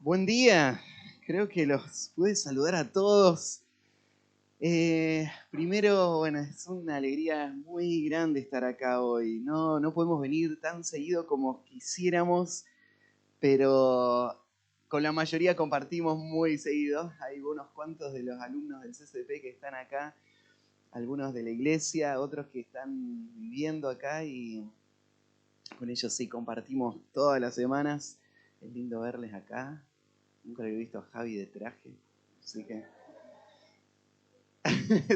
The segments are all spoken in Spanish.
Buen día, creo que los pude saludar a todos. Primero, bueno, es una alegría muy grande estar acá hoy. No podemos venir tan seguido como quisiéramos, pero con la mayoría compartimos muy seguido. Hay unos cuantos de los alumnos del CCP que están acá, algunos de la iglesia, otros que están viviendo acá y con ellos sí compartimos todas las semanas. Es lindo verles acá. Nunca había visto a Javi de traje, así que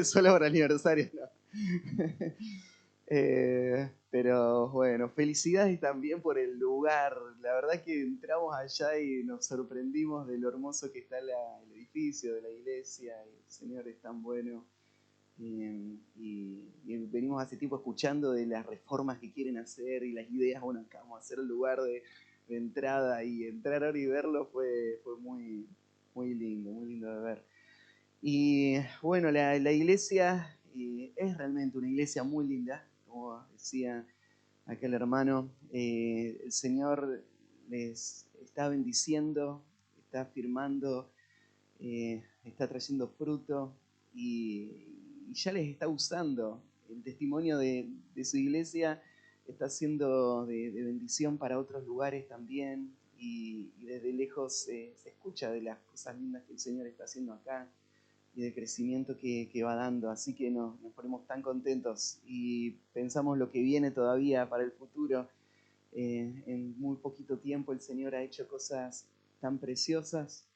solo por aniversario, ¿no? Pero bueno, felicidades también por el lugar. La verdad que entramos allá y nos sorprendimos de lo hermoso que está el edificio de la iglesia. El Señor es tan bueno. Y venimos hace tiempo escuchando de las reformas que quieren hacer y las ideas. Bueno, acá vamos a hacer el lugar de entrada, y entrar ahora y verlo fue muy lindo de ver. Y bueno, la iglesia es realmente una iglesia muy linda, como decía aquel hermano. El Señor les está bendiciendo, está afirmando, está trayendo fruto y ya les está usando. El testimonio de su iglesia está siendo de bendición para otros lugares también, y desde lejos se escucha de las cosas lindas que el Señor está haciendo acá y del crecimiento que va dando. Así que nos ponemos tan contentos y pensamos lo que viene todavía para el futuro. En muy poquito tiempo el Señor ha hecho cosas tan preciosas,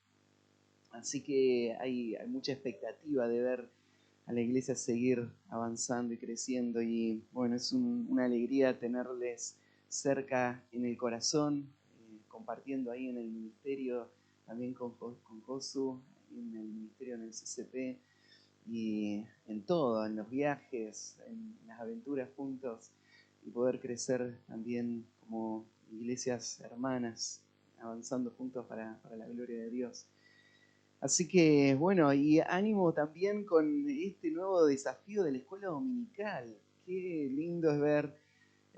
así que hay mucha expectativa de ver a la iglesia seguir avanzando y creciendo. Y bueno, es una alegría tenerles cerca en el corazón, compartiendo ahí en el ministerio, también con Josu, en el ministerio en el CCP, y en todo, en los viajes, en las aventuras juntos, y poder crecer también como iglesias hermanas, avanzando juntos para la gloria de Dios. Así que bueno, y ánimo también con este nuevo desafío de la escuela dominical. Qué lindo es ver.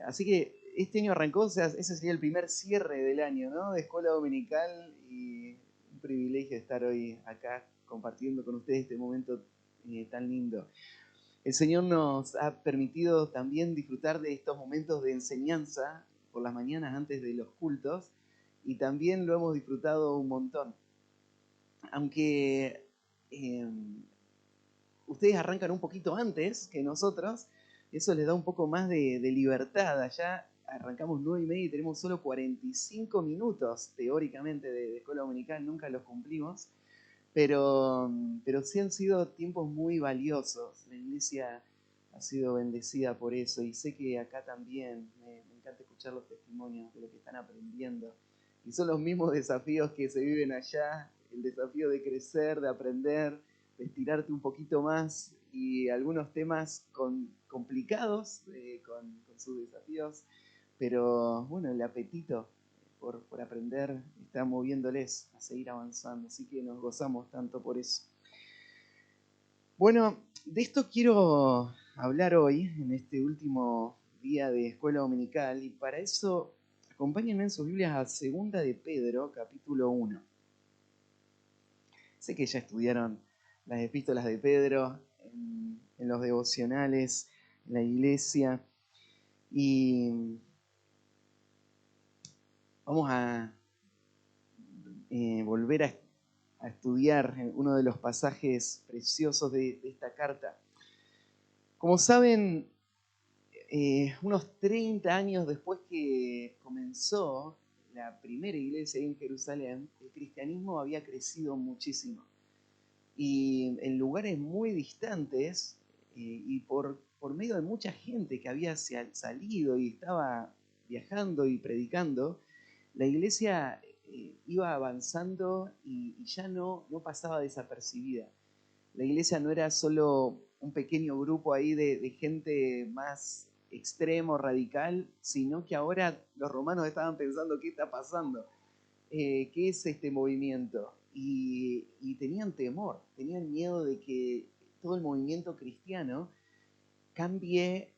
Así que este año arrancó, o sea, ese sería el primer cierre del año, ¿no? De escuela dominical, y un privilegio estar hoy acá compartiendo con ustedes este momento tan lindo. El Señor nos ha permitido también disfrutar de estos momentos de enseñanza por las mañanas antes de los cultos, y también lo hemos disfrutado un montón. Aunque eh, ustedes arrancan un poquito antes que nosotros, eso les da un poco más de libertad. Allá arrancamos 9:30 y tenemos solo 45 minutos teóricamente de escuela dominical, nunca los cumplimos, pero sí han sido tiempos muy valiosos. La iglesia ha sido bendecida por eso, y sé que acá también me encanta escuchar los testimonios de lo que están aprendiendo. Y son los mismos desafíos que se viven allá, el desafío de crecer, de aprender, de estirarte un poquito más, y algunos temas complicados con sus desafíos, pero bueno, el apetito por aprender está moviéndoles a seguir avanzando, así que nos gozamos tanto por eso. Bueno, de esto quiero hablar hoy, en este último día de escuela dominical, y para eso acompáñenme en sus Biblias a 2 de Pedro, capítulo 1. Sé que ya estudiaron las epístolas de Pedro en los devocionales, en la iglesia, y vamos a volver a estudiar uno de los pasajes preciosos de esta carta. Como saben, unos 30 años después que comenzó la primera iglesia ahí en Jerusalén, el cristianismo había crecido muchísimo. Y en lugares muy distantes, y por medio de mucha gente que había salido y estaba viajando y predicando, la iglesia iba avanzando y ya no pasaba desapercibida. La iglesia no era solo un pequeño grupo ahí de gente más extremo, radical, sino que ahora los romanos estaban pensando: ¿qué está pasando? ¿Qué es este movimiento? Y tenían temor, tenían miedo de que todo el movimiento cristiano cambie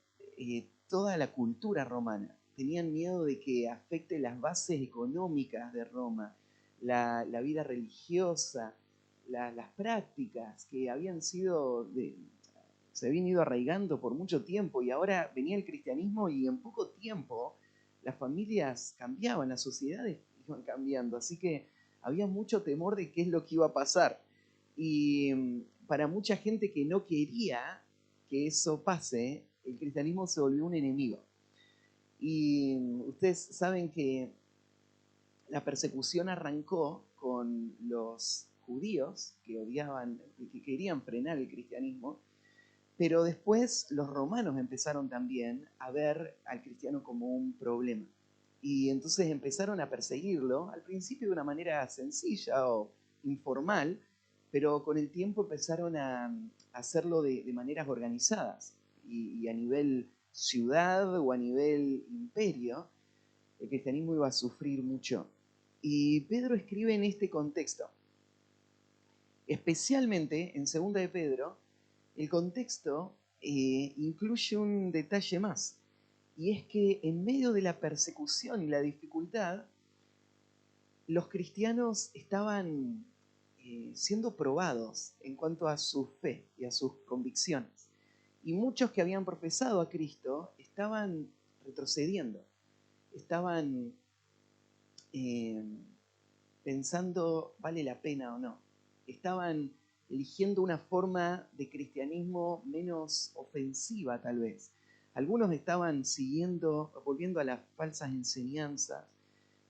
toda la cultura romana. Tenían miedo de que afecte las bases económicas de Roma, la vida religiosa, las prácticas que se habían ido arraigando por mucho tiempo, y ahora venía el cristianismo y en poco tiempo las familias cambiaban, las sociedades iban cambiando, así que había mucho temor de qué es lo que iba a pasar. Y para mucha gente que no quería que eso pase, el cristianismo se volvió un enemigo. Y ustedes saben que la persecución arrancó con los judíos que odiaban, que querían frenar el cristianismo, pero después los romanos empezaron también a ver al cristiano como un problema. Y entonces empezaron a perseguirlo, al principio de una manera sencilla o informal, pero con el tiempo empezaron a hacerlo de maneras organizadas. Y a nivel ciudad o a nivel imperio, el cristianismo iba a sufrir mucho. Y Pedro escribe en este contexto. Especialmente en 2 de Pedro, el contexto incluye un detalle más. Y es que en medio de la persecución y la dificultad, los cristianos estaban siendo probados en cuanto a su fe y a sus convicciones. Y muchos que habían profesado a Cristo estaban retrocediendo, estaban pensando, ¿vale la pena o no? Estaban eligiendo una forma de cristianismo menos ofensiva, tal vez. Algunos estaban volviendo a las falsas enseñanzas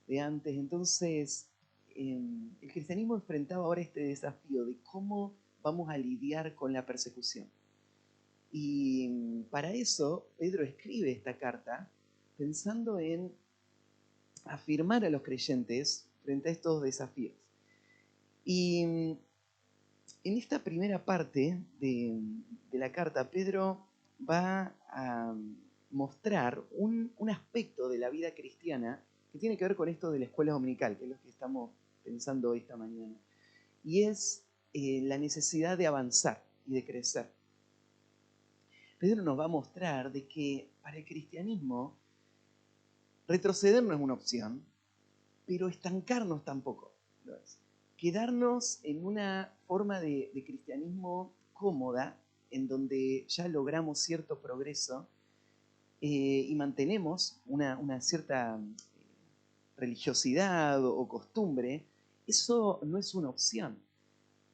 de antes. Entonces, el cristianismo enfrentaba ahora este desafío de cómo vamos a lidiar con la persecución. Y para eso, Pedro escribe esta carta pensando en afirmar a los creyentes frente a estos desafíos. Y en esta primera parte de la carta, Pedro va a mostrar un aspecto de la vida cristiana que tiene que ver con esto de la escuela dominical, que es lo que estamos pensando esta mañana. Y es la necesidad de avanzar y de crecer. Pedro nos va a mostrar de que para el cristianismo retroceder no es una opción, pero estancarnos tampoco lo es. Quedarnos en una forma de cristianismo cómoda, en donde ya logramos cierto progreso y mantenemos una cierta religiosidad o costumbre, eso no es una opción,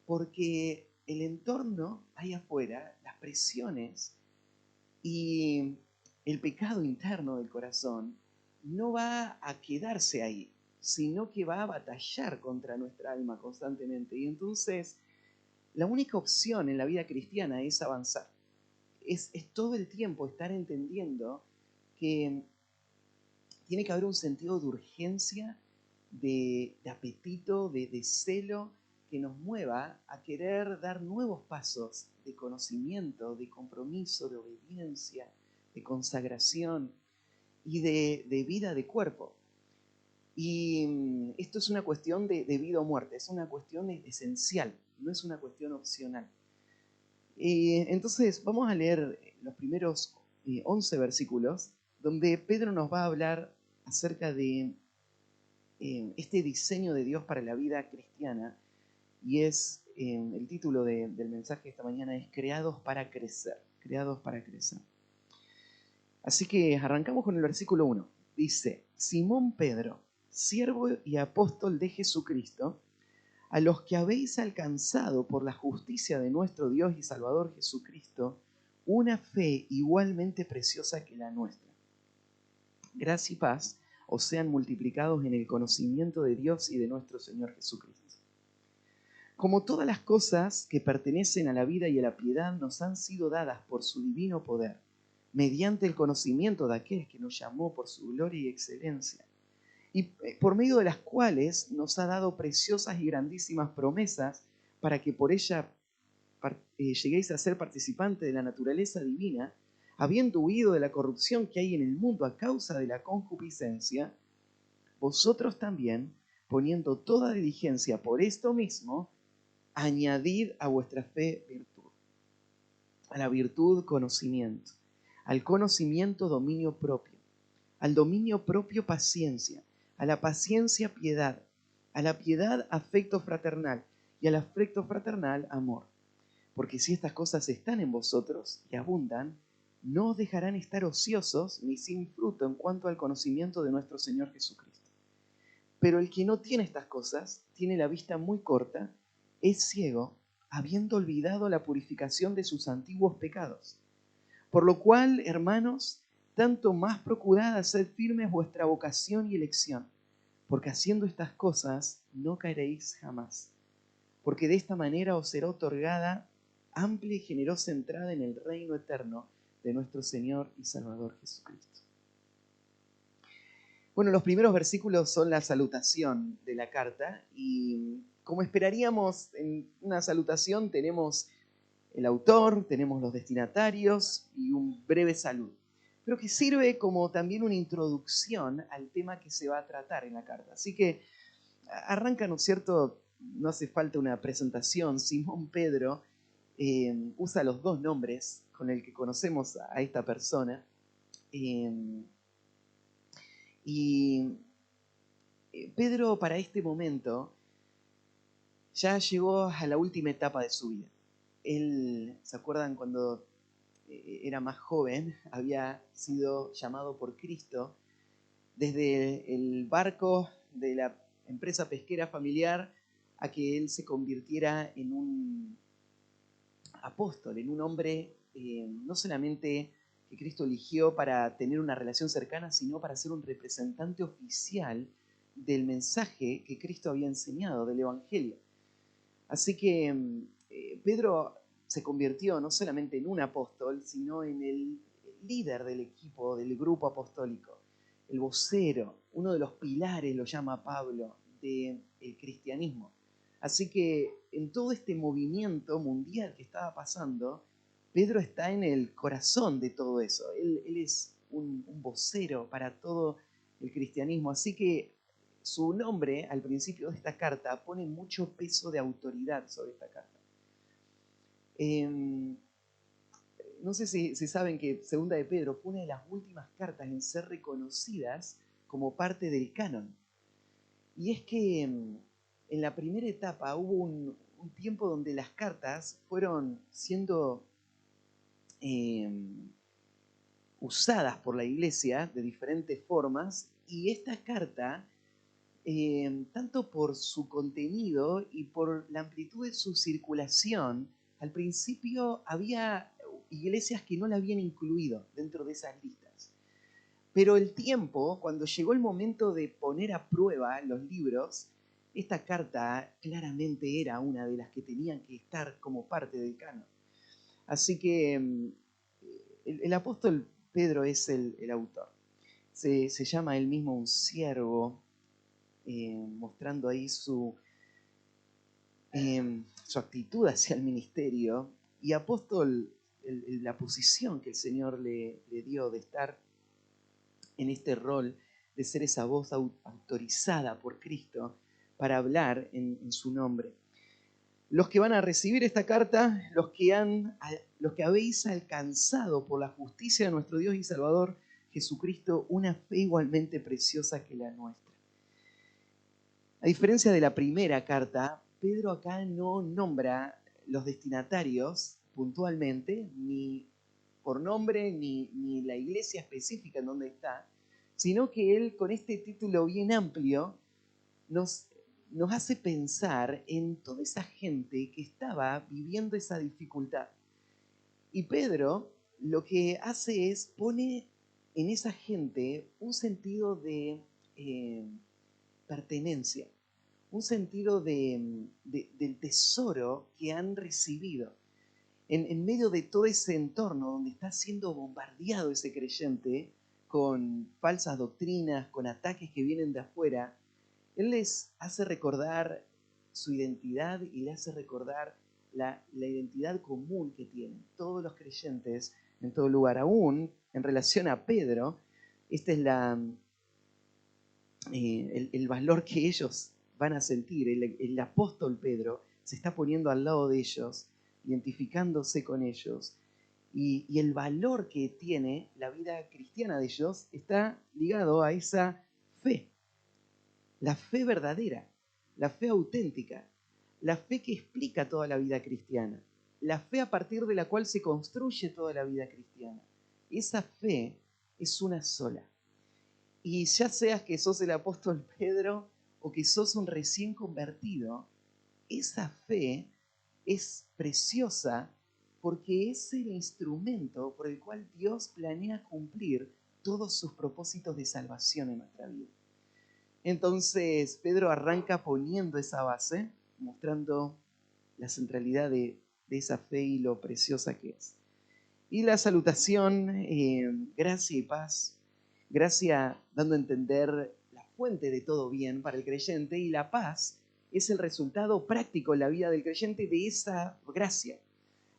porque el entorno ahí afuera, las presiones y el pecado interno del corazón no va a quedarse ahí, sino que va a batallar contra nuestra alma constantemente. Y entonces, la única opción en la vida cristiana es avanzar. Es todo el tiempo estar entendiendo que tiene que haber un sentido de urgencia, de apetito, de celo, que nos mueva a querer dar nuevos pasos de conocimiento, de compromiso, de obediencia, de consagración y de vida de cuerpo. Y esto es una cuestión de vida o muerte, es una cuestión esencial, no es una cuestión opcional. Entonces vamos a leer los primeros 11 versículos, donde Pedro nos va a hablar acerca de este diseño de Dios para la vida cristiana, y es el título del mensaje de esta mañana es Creados para crecer, creados para crecer. Así que arrancamos con el versículo 1. Dice, Simón Pedro, siervo y apóstol de Jesucristo, a los que habéis alcanzado por la justicia de nuestro Dios y Salvador Jesucristo, una fe igualmente preciosa que la nuestra. Gracia y paz os sean multiplicados en el conocimiento de Dios y de nuestro Señor Jesucristo. Como todas las cosas que pertenecen a la vida y a la piedad nos han sido dadas por su divino poder, mediante el conocimiento de aquel que nos llamó por su gloria y excelencia, y por medio de las cuales nos ha dado preciosas y grandísimas promesas para que por ella lleguéis a ser participantes de la naturaleza divina, habiendo huido de la corrupción que hay en el mundo a causa de la concupiscencia, vosotros también, poniendo toda diligencia por esto mismo, añadid a vuestra fe virtud, a la virtud conocimiento, al conocimiento dominio propio, al dominio propio paciencia, a la paciencia piedad, a la piedad afecto fraternal y al afecto fraternal amor. Porque si estas cosas están en vosotros y abundan, no os dejarán estar ociosos ni sin fruto en cuanto al conocimiento de nuestro Señor Jesucristo. Pero el que no tiene estas cosas tiene la vista muy corta, es ciego, habiendo olvidado la purificación de sus antiguos pecados. Por lo cual, hermanos, tanto más procurad hacer firmes vuestra vocación y elección, porque haciendo estas cosas no caeréis jamás. Porque de esta manera os será otorgada amplia y generosa entrada en el reino eterno de nuestro Señor y Salvador Jesucristo. Bueno, los primeros versículos son la salutación de la carta y como esperaríamos en una salutación tenemos el autor, tenemos los destinatarios y un breve saludo, pero que sirve como también una introducción al tema que se va a tratar en la carta. Así que arranca, ¿no es cierto? No hace falta una presentación. Simón Pedro usa los dos nombres con el que conocemos a esta persona. Y Pedro para este momento ya llegó a la última etapa de su vida. Él, ¿se acuerdan cuando era más joven? Había sido llamado por Cristo desde el barco de la empresa pesquera familiar a que él se convirtiera en un apóstol, en un hombre no solamente que Cristo eligió para tener una relación cercana, sino para ser un representante oficial del mensaje que Cristo había enseñado, del Evangelio. Así que Pedro se convirtió no solamente en un apóstol, sino en el líder del equipo, del grupo apostólico, el vocero, uno de los pilares, lo llama Pablo, del cristianismo. Así que en todo este movimiento mundial que estaba pasando, Pedro está en el corazón de todo eso. Él es un vocero para todo el cristianismo. Así que su nombre al principio de esta carta pone mucho peso de autoridad sobre esta carta. No sé si saben que Segunda de Pedro fue una de las últimas cartas en ser reconocidas como parte del canon. Y es que en la primera etapa hubo un tiempo donde las cartas fueron siendo usadas por la iglesia de diferentes formas, y esta carta, tanto por su contenido y por la amplitud de su circulación, al principio había iglesias que no la habían incluido dentro de esas listas. Pero el tiempo, cuando llegó el momento de poner a prueba los libros, esta carta claramente era una de las que tenían que estar como parte del canon. Así que el apóstol Pedro es el autor. Se llama él mismo un siervo, mostrando ahí su actitud hacia el ministerio. Y apóstol, la posición que el Señor le dio de estar en este rol, de ser esa voz autorizada por Cristo para hablar en su nombre. Los que van a recibir esta carta, los que habéis alcanzado por la justicia de nuestro Dios y Salvador Jesucristo una fe igualmente preciosa que la nuestra. A diferencia de la primera carta, Pedro acá no nombra los destinatarios puntualmente, ni por nombre, ni la iglesia específica en donde está, sino que él, con este título bien amplio, nos hace pensar en toda esa gente que estaba viviendo esa dificultad. Y Pedro lo que hace es pone en esa gente un sentido de pertenencia, un sentido del tesoro que han recibido. En medio de todo ese entorno donde está siendo bombardeado ese creyente con falsas doctrinas, con ataques que vienen de afuera, él les hace recordar su identidad y le hace recordar la identidad común que tienen todos los creyentes en todo lugar. Aún en relación a Pedro, este es el valor que ellos van a sentir. El apóstol Pedro se está poniendo al lado de ellos, identificándose con ellos. Y el valor que tiene la vida cristiana de ellos está ligado a esa fe. La fe verdadera, la fe auténtica, la fe que explica toda la vida cristiana, la fe a partir de la cual se construye toda la vida cristiana. Esa fe es una sola. Y ya seas que sos el apóstol Pedro o que sos un recién convertido, esa fe es preciosa porque es el instrumento por el cual Dios planea cumplir todos sus propósitos de salvación en nuestra vida. Entonces, Pedro arranca poniendo esa base, mostrando la centralidad de esa fe y lo preciosa que es. Y la salutación, gracia y paz. Gracia dando a entender la fuente de todo bien para el creyente, y la paz es el resultado práctico en la vida del creyente de esa gracia.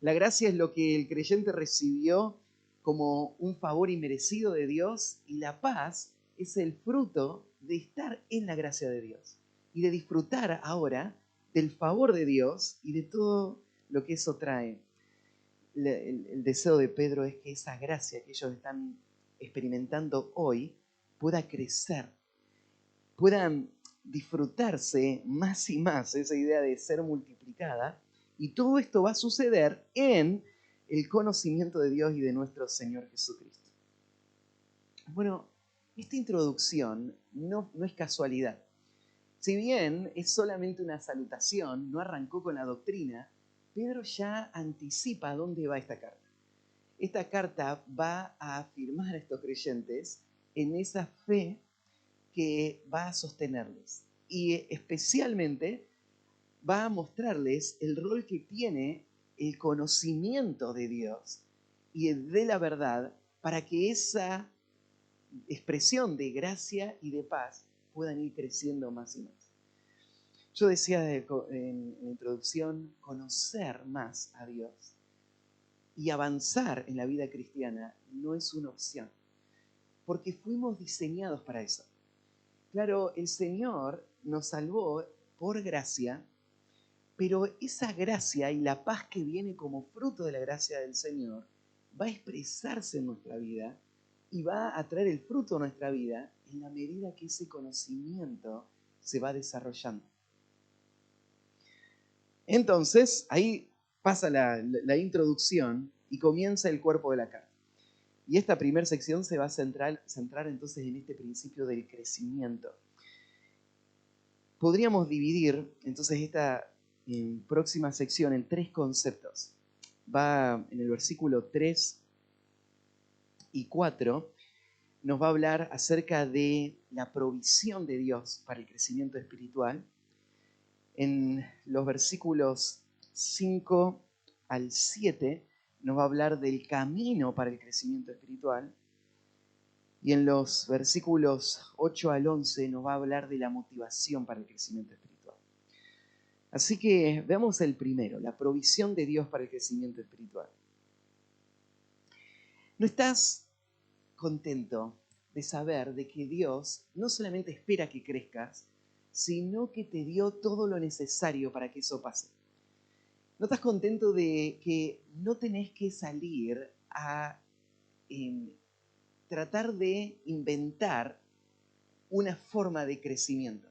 La gracia es lo que el creyente recibió como un favor inmerecido de Dios, y la paz es el fruto de estar en la gracia de Dios y de disfrutar ahora del favor de Dios y de todo lo que eso trae. El deseo de Pedro es que esa gracia que ellos están experimentando hoy pueda crecer, puedan disfrutarse más y más esa idea de ser multiplicada, y todo esto va a suceder en el conocimiento de Dios y de nuestro Señor Jesucristo. Bueno, esta introducción no es casualidad. Si bien es solamente una salutación, no arrancó con la doctrina, Pedro ya anticipa a dónde va esta carta. Esta carta va a afirmar a estos creyentes en esa fe que va a sostenerles. Y especialmente va a mostrarles el rol que tiene el conocimiento de Dios y de la verdad para que esa expresión de gracia y de paz puedan ir creciendo más y más. Yo decía en la introducción, conocer más a Dios y avanzar en la vida cristiana no es una opción, porque fuimos diseñados para eso. Claro, el Señor nos salvó por gracia, pero esa gracia y la paz que viene como fruto de la gracia del Señor va a expresarse en nuestra vida y va a traer el fruto de nuestra vida en la medida que ese conocimiento se va desarrollando. Entonces, ahí pasa la introducción y comienza el cuerpo de la carta. Y esta primera sección se va a centrar entonces en este principio del crecimiento. Podríamos dividir entonces esta próxima sección en tres conceptos. Va en el versículo 3 y 4, nos va a hablar acerca de la provisión de Dios para el crecimiento espiritual. En los versículos 5 al 7 nos va a hablar del camino para el crecimiento espiritual. Y en los versículos 8 al 11 nos va a hablar de la motivación para el crecimiento espiritual. Así que veamos el primero, la provisión de Dios para el crecimiento espiritual. ¿No estás contento de saber de que Dios no solamente espera que crezcas, sino que te dio todo lo necesario para que eso pase? ¿No estás contento de que no tenés que salir a tratar de inventar una forma de crecimiento?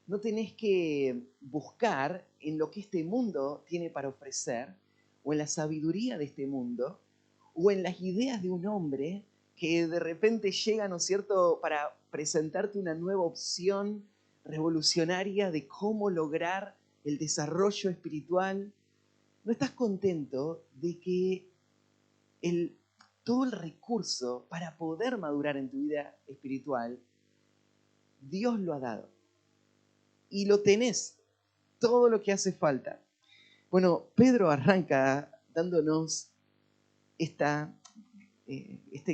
No tenés que buscar en lo que este mundo tiene para ofrecer, o en la sabiduría de este mundo, o en las ideas de un hombre que de repente llega, ¿no es cierto?, para presentarte una nueva opción revolucionaria de cómo lograr el desarrollo espiritual. ¿No estás contento de que todo el recurso para poder madurar en tu vida espiritual, Dios lo ha dado? Y lo tenés, todo lo que hace falta. Bueno, Pedro arranca dándonos este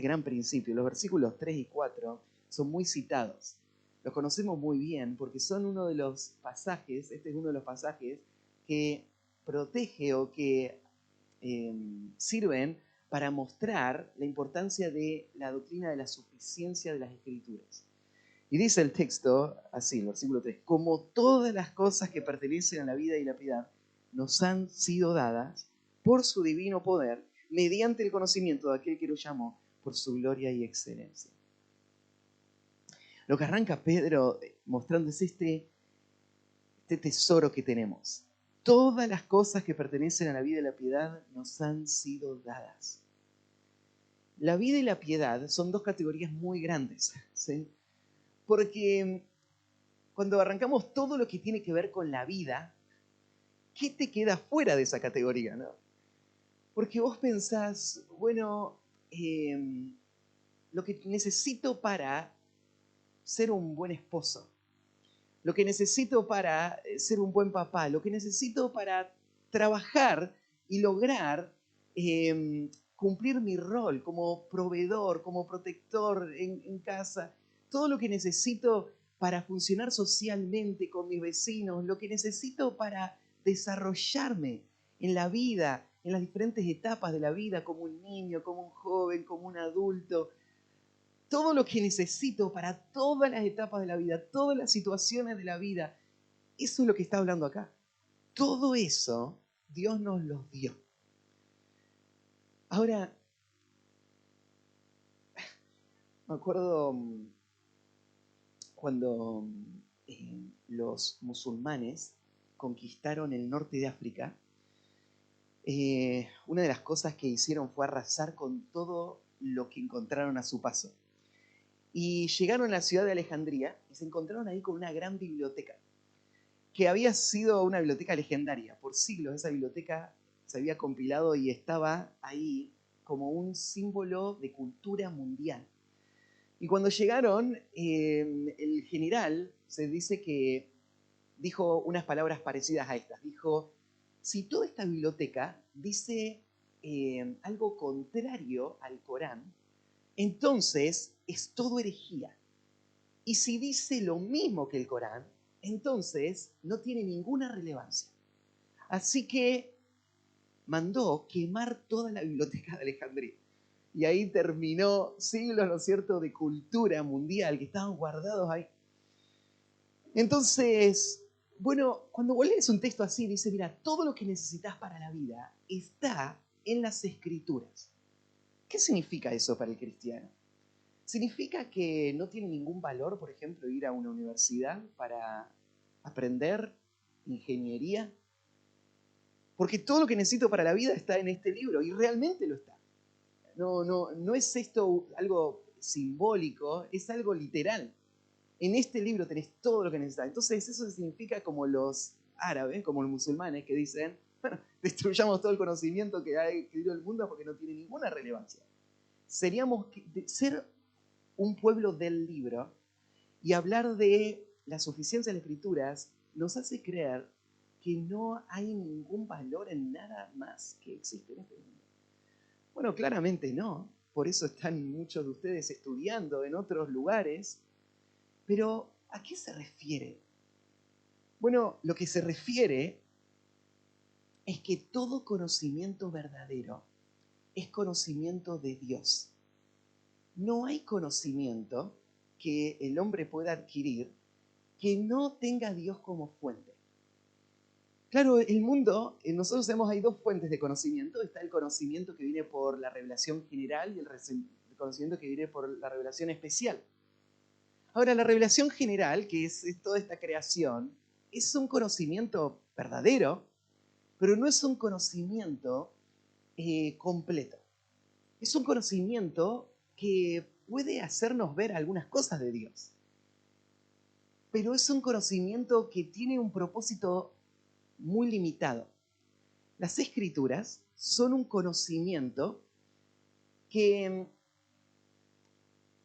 gran principio. Los versículos 3 y 4 son muy citados. Los conocemos muy bien porque son uno de los pasajes, este es uno de los pasajes que protege o que sirven para mostrar la importancia de la doctrina de la suficiencia de las Escrituras. Y dice el texto así, el versículo 3, como todas las cosas que pertenecen a la vida y la piedad nos han sido dadas por su divino poder, mediante el conocimiento de aquel que lo llamó por su gloria y excelencia. Lo que arranca Pedro mostrando es esta este tesoro que tenemos. Todas las cosas que pertenecen a la vida y la piedad nos han sido dadas. La vida y la piedad son dos categorías muy grandes, ¿sí? Porque cuando arrancamos todo lo que tiene que ver con la vida, ¿qué te queda fuera de esa categoría, no? Porque vos pensás, bueno, lo que necesito para ser un buen esposo, lo que necesito para ser un buen papá, lo que necesito para trabajar y lograr cumplir mi rol como proveedor, como protector en casa, todo lo que necesito para funcionar socialmente con mis vecinos, lo que necesito para desarrollarme en la vida, en las diferentes etapas de la vida, como un niño, como un joven, como un adulto, todo lo que necesito para todas las etapas de la vida, todas las situaciones de la vida, eso es lo que está hablando acá. Todo eso Dios nos los dio. Ahora, me acuerdo cuando los musulmanes conquistaron el norte de África, una de las cosas que hicieron fue arrasar con todo lo que encontraron a su paso. Y llegaron a la ciudad de Alejandría y se encontraron ahí con una gran biblioteca, que había sido una biblioteca legendaria. Por siglos esa biblioteca se había compilado y estaba ahí como un símbolo de cultura mundial. Y cuando llegaron, el general se dice que dijo unas palabras parecidas a estas. Dijo, si toda esta biblioteca dice algo contrario al Corán, entonces es todo herejía. Y si dice lo mismo que el Corán, entonces no tiene ninguna relevancia. Así que mandó quemar toda la biblioteca de Alejandría. Y ahí terminó siglos, ¿no es cierto?, de cultura mundial que estaban guardados ahí. Entonces, bueno, cuando vos lees un texto así, dice, mira, todo lo que necesitas para la vida está en las Escrituras. ¿Qué significa eso para el cristiano? ¿Significa que no tiene ningún valor, por ejemplo, ir a una universidad para aprender ingeniería? Porque todo lo que necesito para la vida está en este libro y realmente lo está. No es esto algo simbólico, es algo literal. En este libro tenés todo lo que necesitas. Entonces eso significa como los árabes, como los musulmanes que dicen, bueno, destruyamos todo el conocimiento que hay que dio el mundo porque no tiene ninguna relevancia. Seríamos ser un pueblo del libro y hablar de la suficiencia de las Escrituras nos hace creer que no hay ningún valor en nada más que existe en este mundo. Bueno, claramente no. Por eso están muchos de ustedes estudiando en otros lugares. Pero, ¿a qué se refiere? Bueno, lo que se refiere es que todo conocimiento verdadero es conocimiento de Dios. No hay conocimiento que el hombre pueda adquirir que no tenga a Dios como fuente. Claro, el mundo, nosotros sabemos hay dos fuentes de conocimiento. Está el conocimiento que viene por la revelación general y el conocimiento que viene por la revelación especial. Ahora, la revelación general, que es toda esta creación, es un conocimiento verdadero, pero no es un conocimiento completo. Es un conocimiento que puede hacernos ver algunas cosas de Dios, pero es un conocimiento que tiene un propósito muy limitado. Las Escrituras son un conocimiento que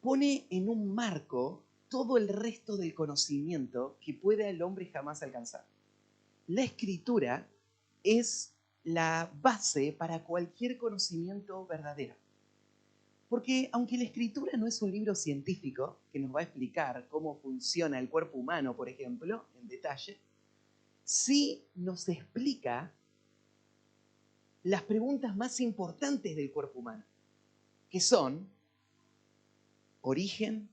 pone en un marco todo el resto del conocimiento que pueda el hombre jamás alcanzar. La Escritura es la base para cualquier conocimiento verdadero. Porque aunque la Escritura no es un libro científico que nos va a explicar cómo funciona el cuerpo humano, por ejemplo, en detalle, sí nos explica las preguntas más importantes del cuerpo humano, que son origen,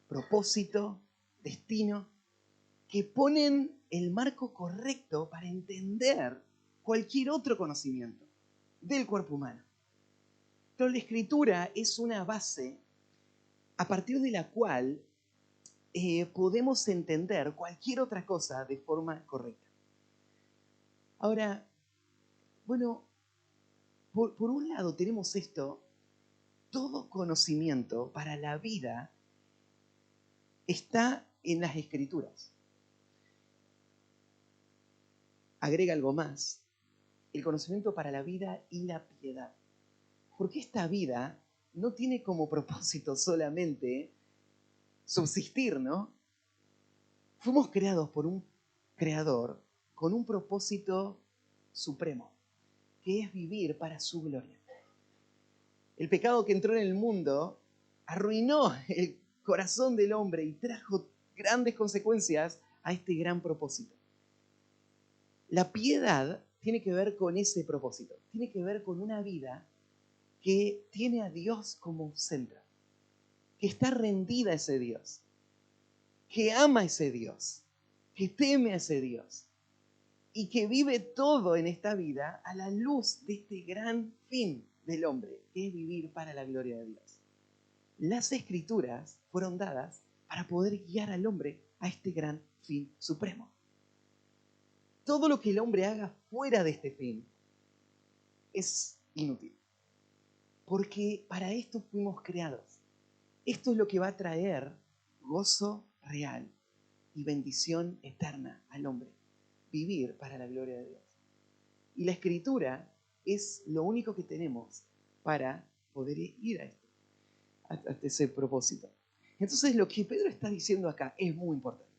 propósito, destino, que ponen el marco correcto para entender cualquier otro conocimiento del cuerpo humano. Pero la Escritura es una base a partir de la cual podemos entender cualquier otra cosa de forma correcta. Ahora, bueno, por un lado tenemos esto, todo conocimiento para la vida está en las Escrituras. Agrega algo más, el conocimiento para la vida y la piedad. Porque esta vida no tiene como propósito solamente subsistir, ¿no? Fuimos creados por un creador con un propósito supremo, que es vivir para su gloria. El pecado que entró en el mundo arruinó el corazón del hombre y trajo grandes consecuencias a este gran propósito. La piedad tiene que ver con ese propósito, tiene que ver con una vida que tiene a Dios como centro, que está rendida a ese Dios, que ama a ese Dios, que teme a ese Dios y que vive todo en esta vida a la luz de este gran fin del hombre, que es vivir para la gloria de Dios. Las Escrituras fueron dadas para poder guiar al hombre a este gran fin supremo. Todo lo que el hombre haga fuera de este fin es inútil, porque para esto fuimos creados. Esto es lo que va a traer gozo real y bendición eterna al hombre. Vivir para la gloria de Dios. Y la Escritura es lo único que tenemos para poder ir a esto, a ese propósito. Entonces lo que Pedro está diciendo acá es muy importante.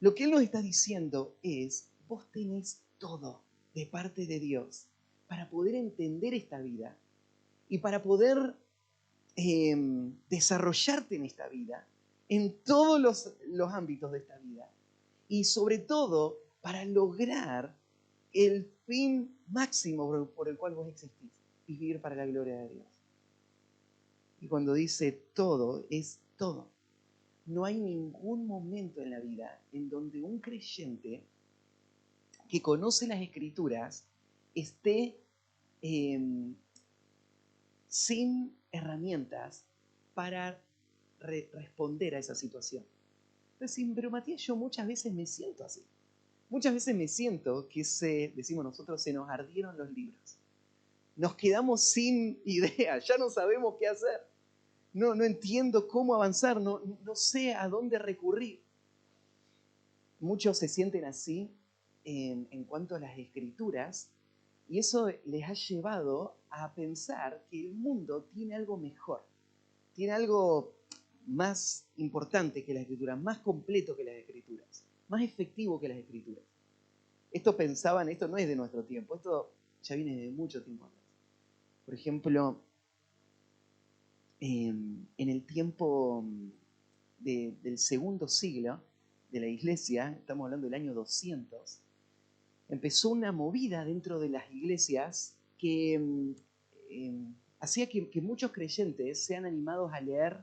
Lo que él nos está diciendo es, vos tenés todo de parte de Dios para poder entender esta vida y para poder desarrollarte en esta vida, en todos los ámbitos de esta vida, y sobre todo para lograr el fin máximo por el cual vos existís, vivir para la gloria de Dios. Y cuando dice todo, es todo. No hay ningún momento en la vida en donde un creyente que conoce las Escrituras esté sin herramientas para responder a esa situación. Entonces, pero Matías, yo muchas veces me siento así. Muchas veces me siento que decimos nosotros, se nos ardieron los libros. Nos quedamos sin idea, ya no sabemos qué hacer. No entiendo cómo avanzar, no sé a dónde recurrir. Muchos se sienten así en cuanto a las Escrituras, y eso les ha llevado a pensar que el mundo tiene algo mejor, tiene algo más importante que las Escrituras, más completo que las Escrituras, más efectivo que las Escrituras. Esto pensaban, esto no es de nuestro tiempo, esto ya viene de mucho tiempo atrás. Por ejemplo, en el tiempo del segundo siglo de la iglesia, estamos hablando del año 200, empezó una movida dentro de las iglesias que hacía que muchos creyentes sean animados a leer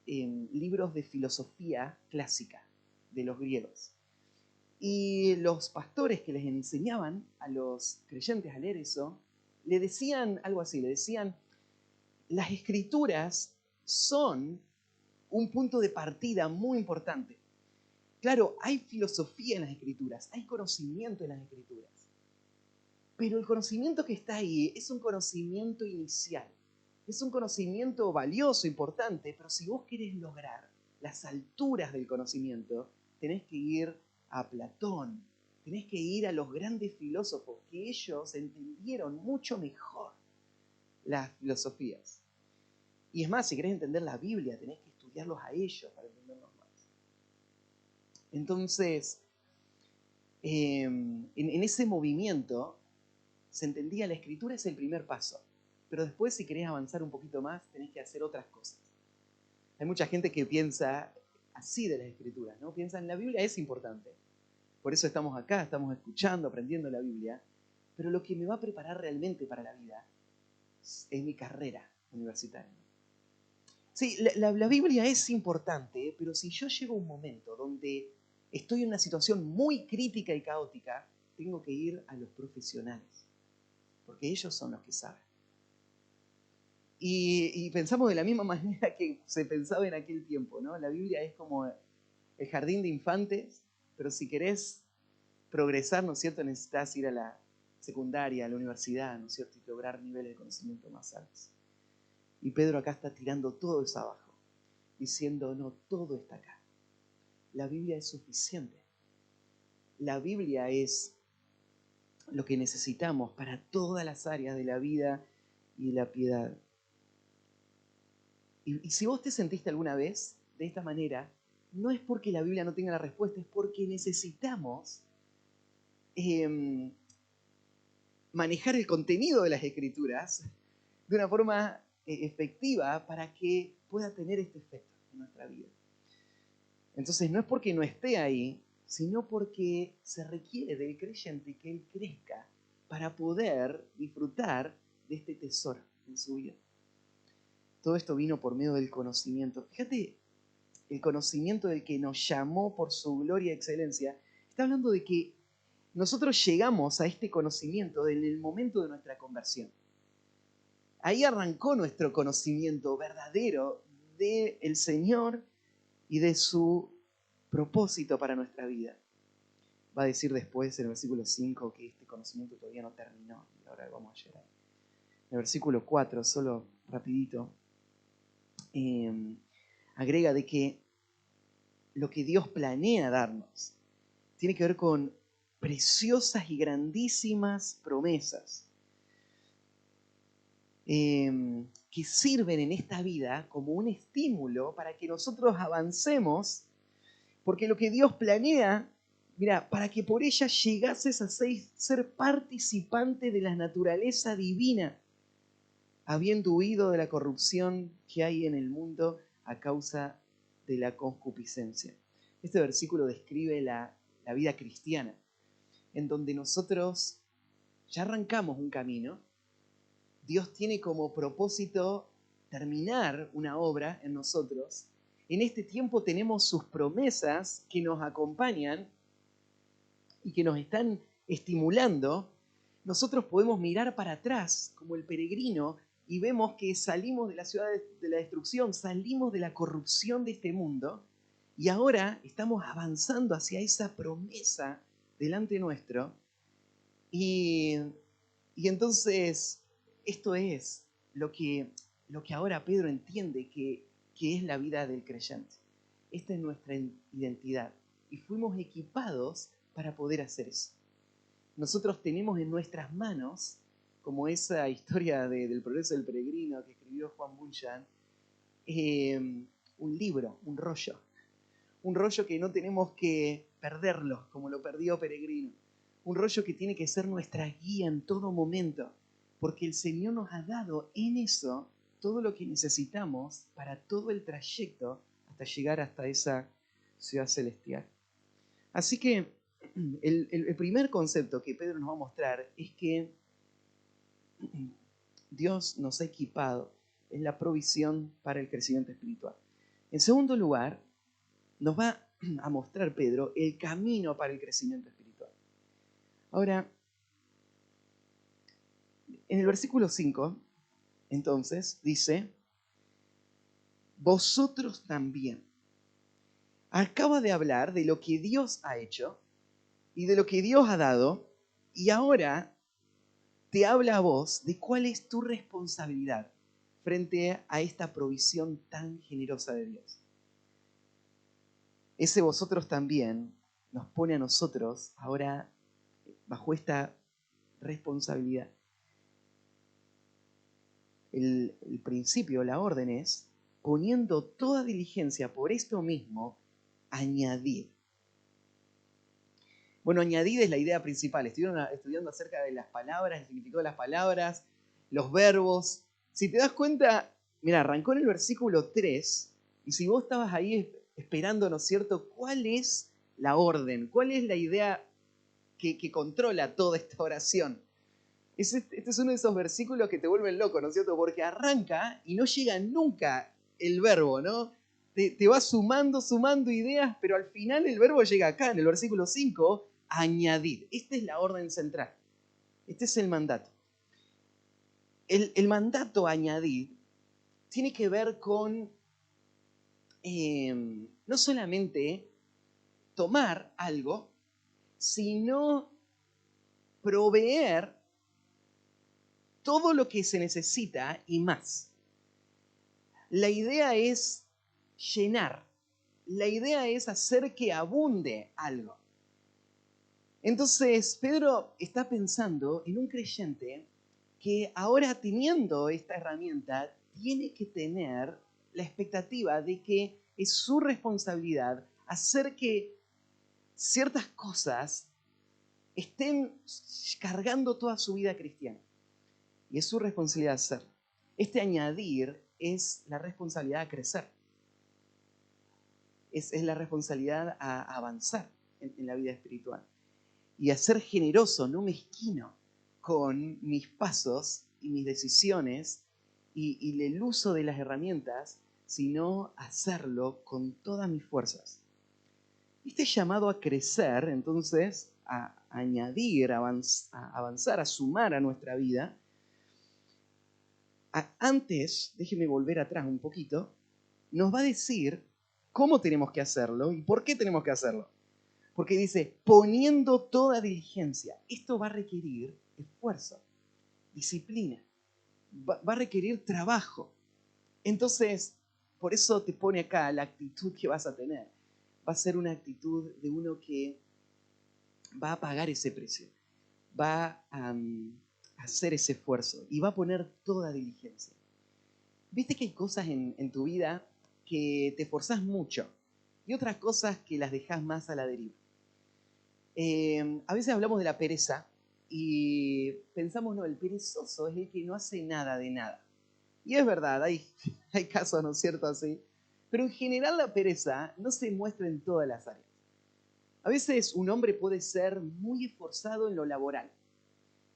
libros de filosofía clásica de los griegos. Y los pastores que les enseñaban a los creyentes a leer eso, le decían algo así, le decían, las Escrituras son un punto de partida muy importante. Claro, hay filosofía en las Escrituras, hay conocimiento en las Escrituras, pero el conocimiento que está ahí es un conocimiento inicial, es un conocimiento valioso, importante, pero si vos querés lograr las alturas del conocimiento, tenés que ir a Platón, tenés que ir a los grandes filósofos, que ellos entendieron mucho mejor las filosofías. Y es más, si querés entender la Biblia, tenés que estudiarlos a ellos para entenderlos más. Entonces, en ese movimiento se entendía la Escritura es el primer paso, pero después si querés avanzar un poquito más, tenés que hacer otras cosas. Hay mucha gente que piensa así de las Escrituras, ¿no? Piensan la Biblia es importante. Por eso estamos acá, estamos escuchando, aprendiendo la Biblia, pero lo que me va a preparar realmente para la vida es mi carrera universitaria. Sí, la Biblia es importante, pero si yo llego a un momento donde estoy en una situación muy crítica y caótica, tengo que ir a los profesionales, porque ellos son los que saben. Y pensamos de la misma manera que se pensaba en aquel tiempo, ¿no? La Biblia es como el jardín de infantes, pero si querés progresar, ¿no es cierto?, necesitas ir a la secundaria, a la universidad, ¿no es cierto?, y lograr niveles de conocimiento más altos. Y Pedro acá está tirando todo eso abajo, diciendo, no, todo está acá. La Biblia es suficiente. La Biblia es lo que necesitamos para todas las áreas de la vida y la piedad. Y si vos te sentiste alguna vez de esta manera, no es porque la Biblia no tenga la respuesta, es porque necesitamos manejar el contenido de las Escrituras de una forma efectiva para que pueda tener este efecto en nuestra vida. Entonces no es porque no esté ahí, sino porque se requiere del creyente que él crezca para poder disfrutar de este tesoro en su vida. Todo esto vino por medio del conocimiento. Fíjate, el conocimiento del que nos llamó por su gloria y excelencia, está hablando de que nosotros llegamos a este conocimiento en el momento de nuestra conversión. Ahí arrancó nuestro conocimiento verdadero del Señor y de su propósito para nuestra vida. Va a decir después en el versículo 5 que este conocimiento todavía no terminó. Y ahora vamos a llegar. En el versículo 4, solo rapidito, agrega de que lo que Dios planea darnos tiene que ver con preciosas y grandísimas promesas que sirven en esta vida como un estímulo para que nosotros avancemos, porque lo que Dios planea, mira, para que por ella llegases a ser participante de la naturaleza divina, habiendo huido de la corrupción que hay en el mundo a causa de la concupiscencia. Este versículo describe la vida cristiana, en donde nosotros ya arrancamos un camino. Dios tiene como propósito terminar una obra en nosotros. En este tiempo tenemos sus promesas que nos acompañan y que nos están estimulando. Nosotros podemos mirar para atrás como el peregrino y vemos que salimos de la ciudad de la destrucción, salimos de la corrupción de este mundo y ahora estamos avanzando hacia esa promesa delante nuestro. Y entonces esto es lo que ahora Pedro entiende que es la vida del creyente. Esta es nuestra identidad y fuimos equipados para poder hacer eso. Nosotros tenemos en nuestras manos, como esa historia del progreso del peregrino que escribió Juan Bunyan, un libro, un rollo que no tenemos que perderlo como lo perdió Peregrino, un rollo que tiene que ser nuestra guía en todo momento, porque el Señor nos ha dado en eso todo lo que necesitamos para todo el trayecto hasta llegar hasta esa ciudad celestial. Así que el primer concepto que Pedro nos va a mostrar es que Dios nos ha equipado, es la provisión para el crecimiento espiritual. En segundo lugar, nos va a mostrar Pedro el camino para el crecimiento espiritual. Ahora, en el versículo 5, entonces, dice, vosotros también. Acaba de hablar de lo que Dios ha hecho y de lo que Dios ha dado, y ahora te habla a vos de cuál es tu responsabilidad frente a esta provisión tan generosa de Dios. Ese vosotros también nos pone a nosotros ahora bajo esta responsabilidad. El principio, la orden es, poniendo toda diligencia por esto mismo, añadir. Bueno, añadir es la idea principal. Estuvieron estudiando acerca de las palabras, el significado de las palabras, los verbos. Si te das cuenta, mira, arrancó en el versículo 3, y si vos estabas ahí esperando, ¿no es cierto?, ¿cuál es la orden? ¿Cuál es la idea que controla toda esta oración? Este es uno de esos versículos que te vuelven loco, ¿no es cierto? Porque arranca y no llega nunca el verbo, ¿no? Te va sumando ideas, pero al final el verbo llega acá, en el versículo 5, añadir. Esta es la orden central. Este es el mandato. El mandato añadir tiene que ver con no solamente tomar algo, sino proveer todo lo que se necesita y más. La idea es llenar. La idea es hacer que abunde algo. Entonces, Pedro está pensando en un creyente que ahora teniendo esta herramienta, tiene que tener la expectativa de que es su responsabilidad hacer que ciertas cosas estén cargando toda su vida cristiana. Y es su responsabilidad hacerlo. Este añadir es la responsabilidad a crecer. Es la responsabilidad a avanzar en la vida espiritual. Y a ser generoso, no mezquino, con mis pasos y mis decisiones y el uso de las herramientas, sino hacerlo con todas mis fuerzas. Este llamado a crecer, entonces, a añadir, a avanzar, a sumar a nuestra vida, antes, déjeme volver atrás un poquito, nos va a decir cómo tenemos que hacerlo y por qué tenemos que hacerlo. Porque dice, poniendo toda diligencia. Esto va a requerir esfuerzo, disciplina, va a requerir trabajo. Entonces, por eso te pone acá la actitud que vas a tener. Va a ser una actitud de uno que va a pagar ese precio, va a hacer ese esfuerzo y va a poner toda diligencia. Viste que hay cosas en tu vida que te esforzás mucho y otras cosas que las dejás más a la deriva. A veces hablamos de la pereza y pensamos, no, el perezoso es el que no hace nada de nada. Y es verdad, hay casos, ¿no es cierto?, así. Pero en general la pereza no se muestra en todas las áreas. A veces un hombre puede ser muy esforzado en lo laboral.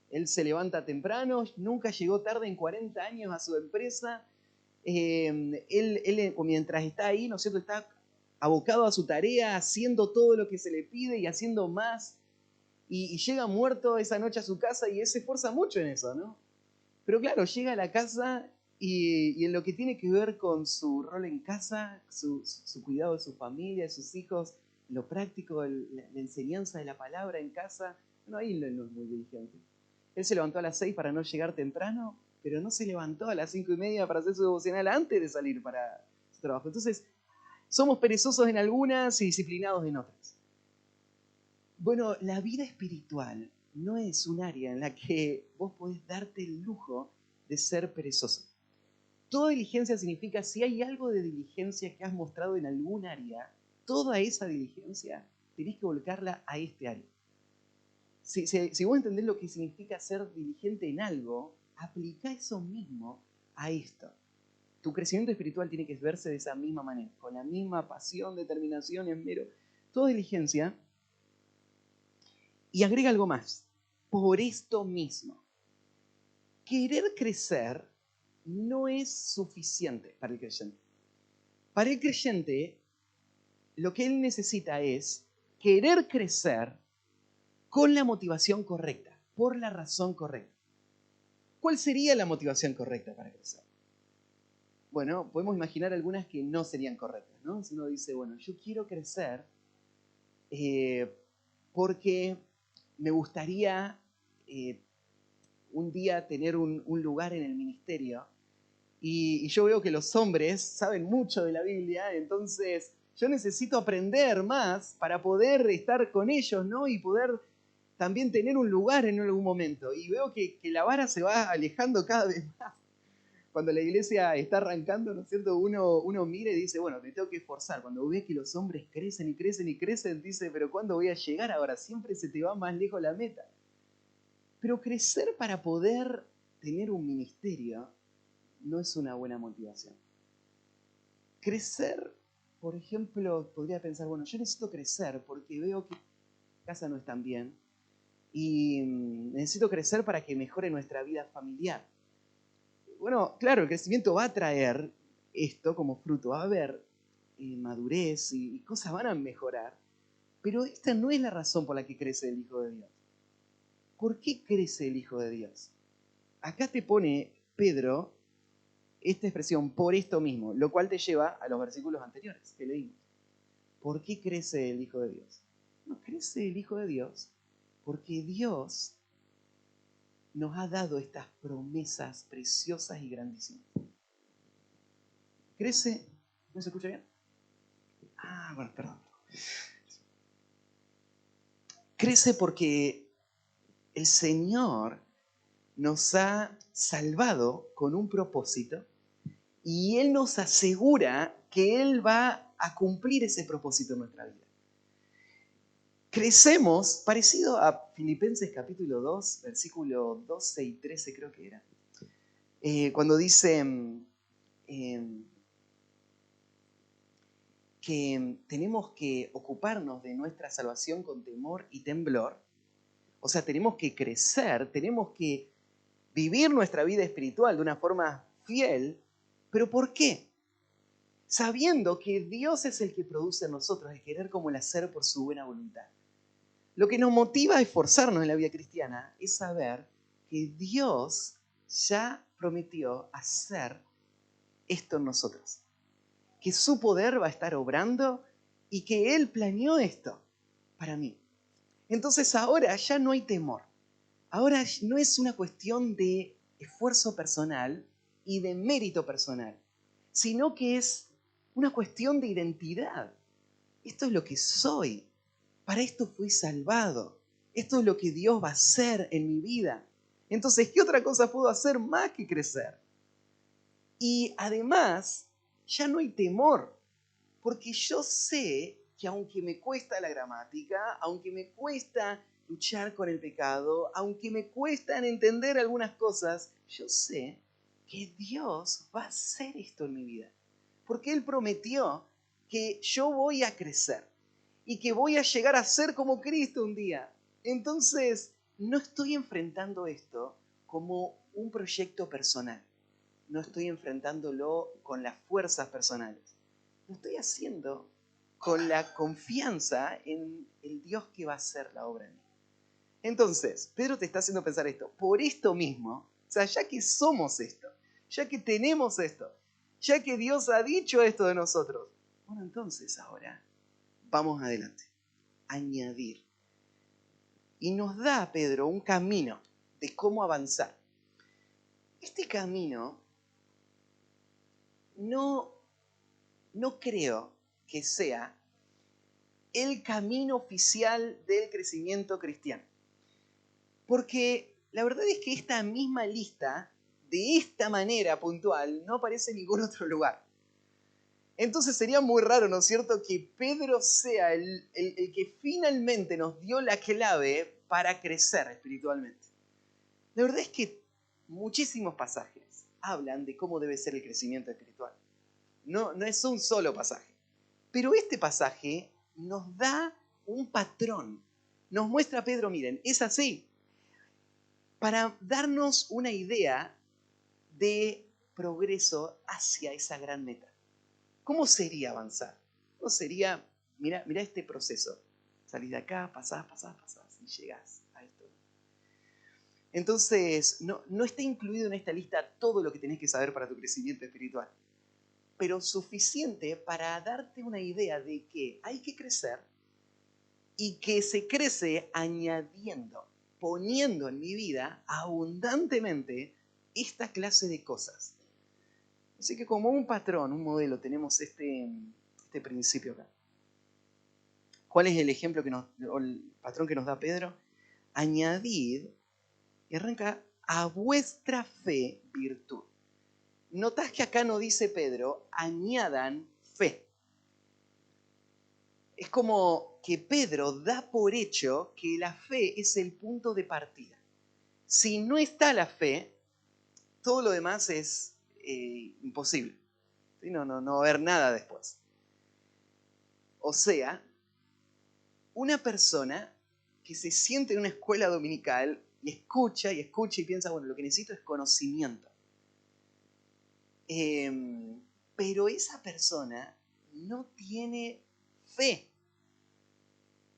Él se levanta temprano, nunca llegó tarde en 40 años a su empresa. Él, mientras está ahí, ¿no es cierto?, está abocado a su tarea, haciendo todo lo que se le pide y haciendo más. Y llega muerto esa noche a su casa y él se esfuerza mucho en eso, ¿no? Pero claro, llega a la casa y en lo que tiene que ver con su rol en casa, su cuidado de su familia, de sus hijos, lo práctico, la enseñanza de la palabra en casa, bueno, ahí no es muy diligente. Él se levantó a las 6 para no llegar temprano, pero no se levantó a las 5:30 para hacer su devocional antes de salir para su trabajo. Entonces, somos perezosos en algunas y disciplinados en otras. Bueno, la vida espiritual no es un área en la que vos podés darte el lujo de ser perezoso. Toda diligencia significa, si hay algo de diligencia que has mostrado en algún área, toda esa diligencia tenés que volcarla a este área. Si vos entendés lo que significa ser diligente en algo, aplica eso mismo a esto. Tu crecimiento espiritual tiene que verse de esa misma manera, con la misma pasión, determinación, esmero, toda diligencia. Y agrega algo más, por esto mismo. Querer crecer no es suficiente para el creyente. Para el creyente, lo que él necesita es querer crecer con la motivación correcta, por la razón correcta. ¿Cuál sería la motivación correcta para crecer? Bueno, podemos imaginar algunas que no serían correctas, ¿no? Si uno dice, bueno, yo quiero crecer porque me gustaría un día tener un lugar en el ministerio y yo veo que los hombres saben mucho de la Biblia, entonces yo necesito aprender más para poder estar con ellos, ¿no? Y poder también tener un lugar en algún momento. Y veo que la vara se va alejando cada vez más. Cuando la iglesia está arrancando, ¿no es cierto? Uno mira y dice, bueno, me tengo que esforzar. Cuando ve que los hombres crecen y crecen y crecen, dice, pero ¿cuándo voy a llegar ahora? Siempre se te va más lejos la meta. Pero crecer para poder tener un ministerio no es una buena motivación. Crecer, por ejemplo, podría pensar, bueno, yo necesito crecer porque veo que casa no están bien y necesito crecer para que mejore nuestra vida familiar. Bueno, claro, el crecimiento va a traer esto como fruto, va a haber madurez y cosas van a mejorar, pero esta no es la razón por la que crece el Hijo de Dios. ¿Por qué crece el Hijo de Dios? Acá te pone Pedro esta expresión, por esto mismo, lo cual te lleva a los versículos anteriores que leímos. ¿Por qué crece el Hijo de Dios? No, crece el Hijo de Dios porque Dios nos ha dado estas promesas preciosas y grandísimas. Crece, ¿no se escucha bien? Bueno, perdón. Crece porque el Señor nos ha salvado con un propósito y Él nos asegura que Él va a cumplir ese propósito en nuestra vida. Crecemos, parecido a Filipenses capítulo 2, versículo 12 y 13 creo que era, cuando dice que tenemos que ocuparnos de nuestra salvación con temor y temblor. O sea, tenemos que crecer, tenemos que vivir nuestra vida espiritual de una forma fiel. ¿Pero por qué? Sabiendo que Dios es el que produce en nosotros el querer como el hacer por su buena voluntad. Lo que nos motiva a esforzarnos en la vida cristiana es saber que Dios ya prometió hacer esto en nosotros. Que su poder va a estar obrando y que Él planeó esto para mí. Entonces ahora ya no hay temor. Ahora no es una cuestión de esfuerzo personal y de mérito personal, sino que es una cuestión de identidad. Esto es lo que soy. Para esto fui salvado. Esto es lo que Dios va a hacer en mi vida. Entonces, ¿qué otra cosa puedo hacer más que crecer? Y además, ya no hay temor, porque yo sé que aunque me cuesta la gramática, aunque me cuesta luchar con el pecado, aunque me cuestan entender algunas cosas, yo sé que Dios va a hacer esto en mi vida. Porque Él prometió que yo voy a crecer y que voy a llegar a ser como Cristo un día. Entonces, no estoy enfrentando esto como un proyecto personal. No estoy enfrentándolo con las fuerzas personales. Lo estoy haciendo con la confianza en el Dios que va a hacer la obra en mí. Entonces, Pedro te está haciendo pensar esto. Por esto mismo, o sea, ya que somos esto, ya que tenemos esto, ya que Dios ha dicho esto de nosotros, bueno, entonces ahora vamos adelante. Añadir. Y nos da, Pedro, un camino de cómo avanzar. Este camino no creo que sea el camino oficial del crecimiento cristiano. Porque la verdad es que esta misma lista, de esta manera puntual, no aparece en ningún otro lugar. Entonces sería muy raro, ¿no es cierto?, que Pedro sea el que finalmente nos dio la clave para crecer espiritualmente. La verdad es que muchísimos pasajes hablan de cómo debe ser el crecimiento espiritual. No es un solo pasaje. Pero este pasaje nos da un patrón. Nos muestra, Pedro, miren, es así. Para darnos una idea de progreso hacia esa gran meta. ¿Cómo sería avanzar? ¿Cómo sería, mira este proceso? Salís de acá, pasás y llegás a esto. Entonces, no está incluido en esta lista todo lo que tenés que saber para tu crecimiento espiritual, pero suficiente para darte una idea de que hay que crecer y que se crece añadiendo, poniendo en mi vida abundantemente esta clase de cosas. Así que como un patrón, un modelo, tenemos este principio acá. ¿Cuál es el ejemplo o el patrón que nos da Pedro? Añadid, y arranca, a vuestra fe virtud. Notás que acá no dice Pedro, añadan fe. Es como que Pedro da por hecho que la fe es el punto de partida. Si no está la fe, todo lo demás es imposible. ¿Sí? No va a haber nada después. O sea, una persona que se siente en una escuela dominical y escucha y piensa, bueno, lo que necesito es conocimiento. Pero esa persona no tiene fe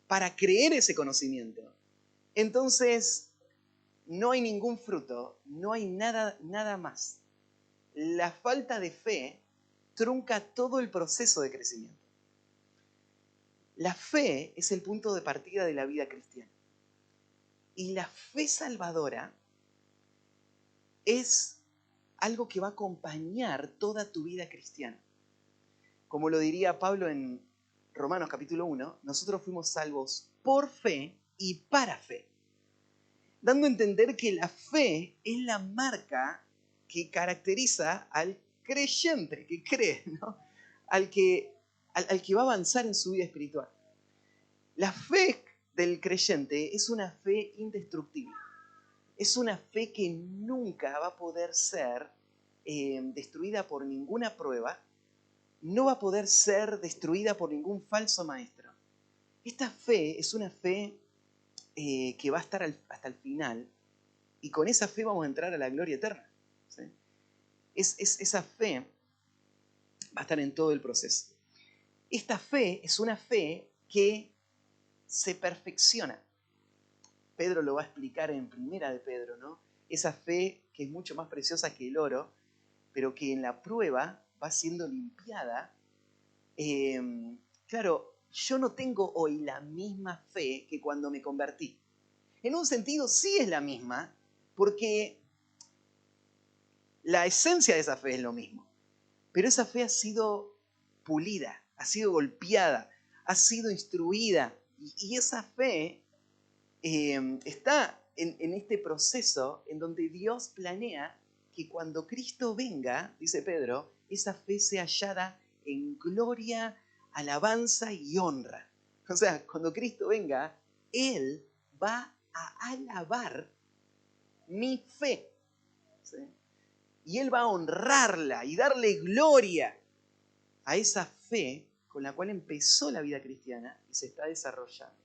para creer ese conocimiento. Entonces, no hay ningún fruto, no hay nada más. la falta de fe trunca todo el proceso de crecimiento. La fe es el punto de partida de la vida cristiana. Y la fe salvadora es algo que va a acompañar toda tu vida cristiana. Como lo diría Pablo en Romanos capítulo 1, nosotros fuimos salvos por fe y para fe. Dando a entender que la fe es la marca que caracteriza al creyente, que cree, ¿no? al que va a avanzar en su vida espiritual. La fe del creyente es una fe indestructible. Es una fe que nunca va a poder ser destruida por ninguna prueba, no va a poder ser destruida por ningún falso maestro. Esta fe es una fe que va a estar hasta el final, y con esa fe vamos a entrar a la gloria eterna. ¿Sí? Esa fe va a estar en todo el proceso. Esta fe es una fe que se perfecciona. Pedro lo va a explicar en Primera de Pedro, ¿no? Esa fe que es mucho más preciosa que el oro, pero que en la prueba va siendo limpiada. Claro, yo no tengo hoy la misma fe que cuando me convertí. En un sentido sí es la misma, porque la esencia de esa fe es lo mismo. Pero esa fe ha sido pulida, ha sido golpeada, ha sido instruida. Y esa fe está en este proceso en donde Dios planea que cuando Cristo venga, dice Pedro, esa fe sea hallada en gloria, alabanza y honra. O sea, cuando Cristo venga, Él va a alabar mi fe. ¿Sí? Y Él va a honrarla y darle gloria a esa fe con la cual empezó la vida cristiana y se está desarrollando.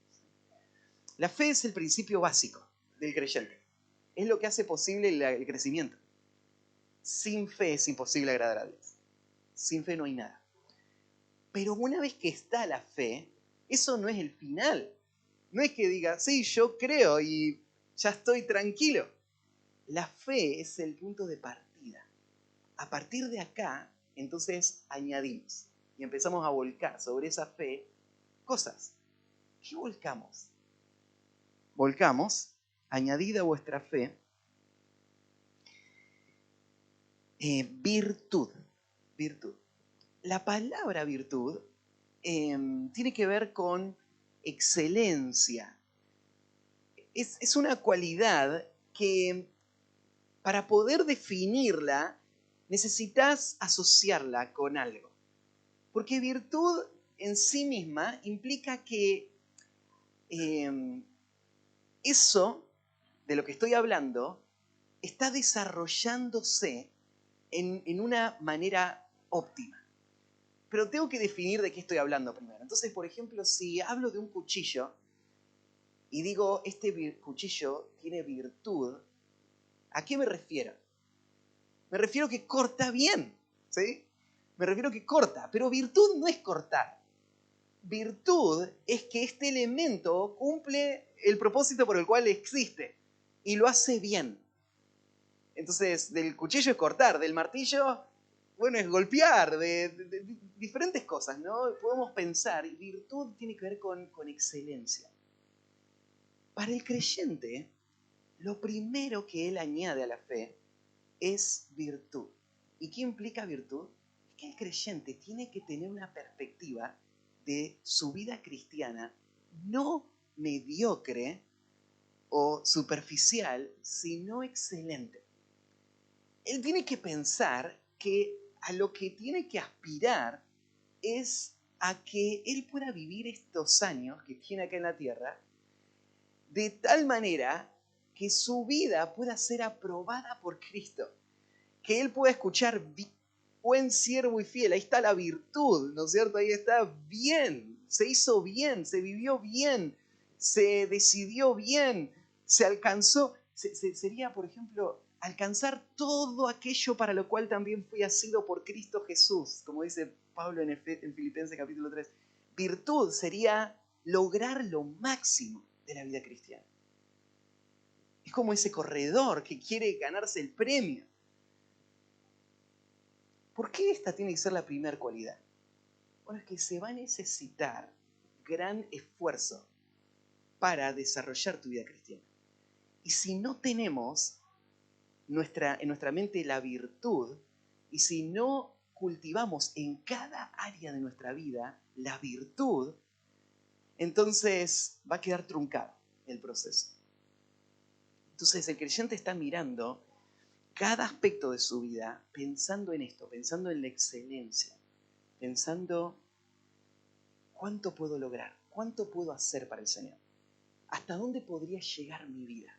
La fe es el principio básico del creyente. Es lo que hace posible el crecimiento. Sin fe es imposible agradar a Dios. Sin fe no hay nada. Pero una vez que está la fe, eso no es el final. No es que diga, sí, yo creo y ya estoy tranquilo. La fe es el punto de partida. A partir de acá, entonces añadimos y empezamos a volcar sobre esa fe cosas. ¿Qué volcamos? Volcamos, añadida a vuestra fe, virtud. Virtud. La palabra virtud tiene que ver con excelencia. Es una cualidad que para poder definirla necesitas asociarla con algo. Porque virtud en sí misma implica que eso de lo que estoy hablando está desarrollándose en una manera óptima. Pero tengo que definir de qué estoy hablando primero. Entonces, por ejemplo, si hablo de un cuchillo y digo, este cuchillo tiene virtud, ¿a qué me refiero? Me refiero que corta bien, ¿sí? Me refiero que corta, pero virtud no es cortar. Virtud es que este elemento cumple el propósito por el cual existe y lo hace bien. Entonces, del cuchillo es cortar, del martillo, bueno, es golpear, de diferentes cosas, ¿no? Podemos pensar, y virtud tiene que ver con excelencia. Para el creyente, lo primero que él añade a la fe es virtud. ¿Y qué implica virtud? Es que el creyente tiene que tener una perspectiva de su vida cristiana no mediocre o superficial, sino excelente. Él tiene que pensar que a lo que tiene que aspirar es a que él pueda vivir estos años que tiene acá en la tierra de tal manera que su vida pueda ser aprobada por Cristo. Que él pueda escuchar, buen siervo y fiel, ahí está la virtud, ¿no es cierto? Ahí está bien, se hizo bien, se vivió bien, se decidió bien, se alcanzó, sería, por ejemplo, alcanzar todo aquello para lo cual también fui asido por Cristo Jesús, como dice Pablo en Filipenses capítulo 3. Virtud sería lograr lo máximo de la vida cristiana. Es como ese corredor que quiere ganarse el premio. ¿Por qué esta tiene que ser la primera cualidad? Bueno, es que se va a necesitar gran esfuerzo para desarrollar tu vida cristiana. Y si no tenemos en nuestra mente la virtud, y si no cultivamos en cada área de nuestra vida la virtud, entonces va a quedar truncado el proceso. Entonces el creyente está mirando cada aspecto de su vida pensando en esto, pensando en la excelencia, pensando cuánto puedo lograr, cuánto puedo hacer para el Señor, hasta dónde podría llegar mi vida,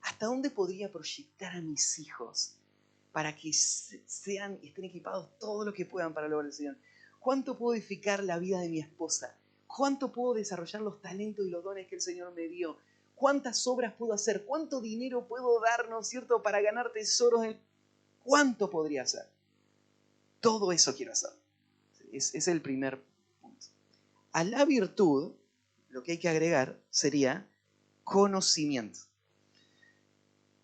hasta dónde podría proyectar a mis hijos para que estén equipados todo lo que puedan para lograr el Señor. ¿Cuánto puedo edificar la vida de mi esposa? ¿Cuánto puedo desarrollar los talentos y los dones que el Señor me dio? ¿Cuántas obras puedo hacer? ¿Cuánto dinero puedo dar, ¿no es cierto?, para ganar tesoros? ¿Cuánto podría hacer? Todo eso quiero hacer. Es el primer punto. A la virtud, lo que hay que agregar sería conocimiento.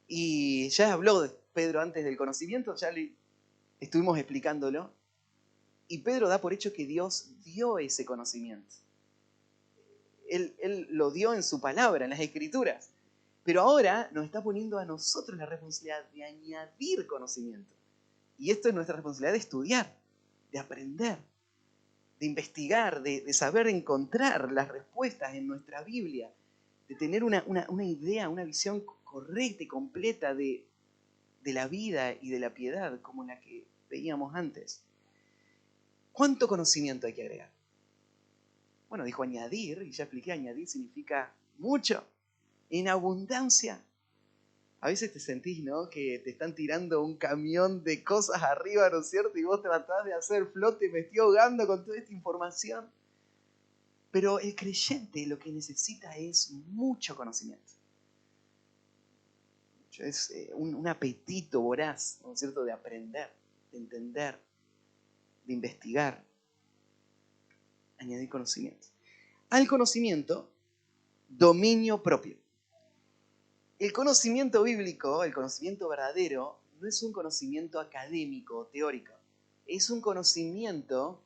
Y ya habló Pedro antes del conocimiento, ya estuvimos explicándolo. Y Pedro da por hecho que Dios dio ese conocimiento. Él lo dio en su palabra, en las Escrituras. Pero ahora nos está poniendo a nosotros la responsabilidad de añadir conocimiento. Y esto es nuestra responsabilidad de estudiar, de aprender, de investigar, de saber encontrar las respuestas en nuestra Biblia, de tener una idea, una visión correcta y completa de la vida y de la piedad como la que veíamos antes. ¿Cuánto conocimiento hay que agregar? Bueno, dijo añadir, y ya expliqué, añadir significa mucho, en abundancia. A veces te sentís, ¿no?, que te están tirando un camión de cosas arriba, ¿no es cierto? Y vos tratás de hacer flote, me estoy ahogando con toda esta información. Pero el creyente lo que necesita es mucho conocimiento. Es un apetito voraz, ¿no es cierto?, de aprender, de entender, de investigar, añadir conocimiento. Al conocimiento, dominio propio. El conocimiento bíblico, el conocimiento verdadero, no es un conocimiento académico, teórico. Es un conocimiento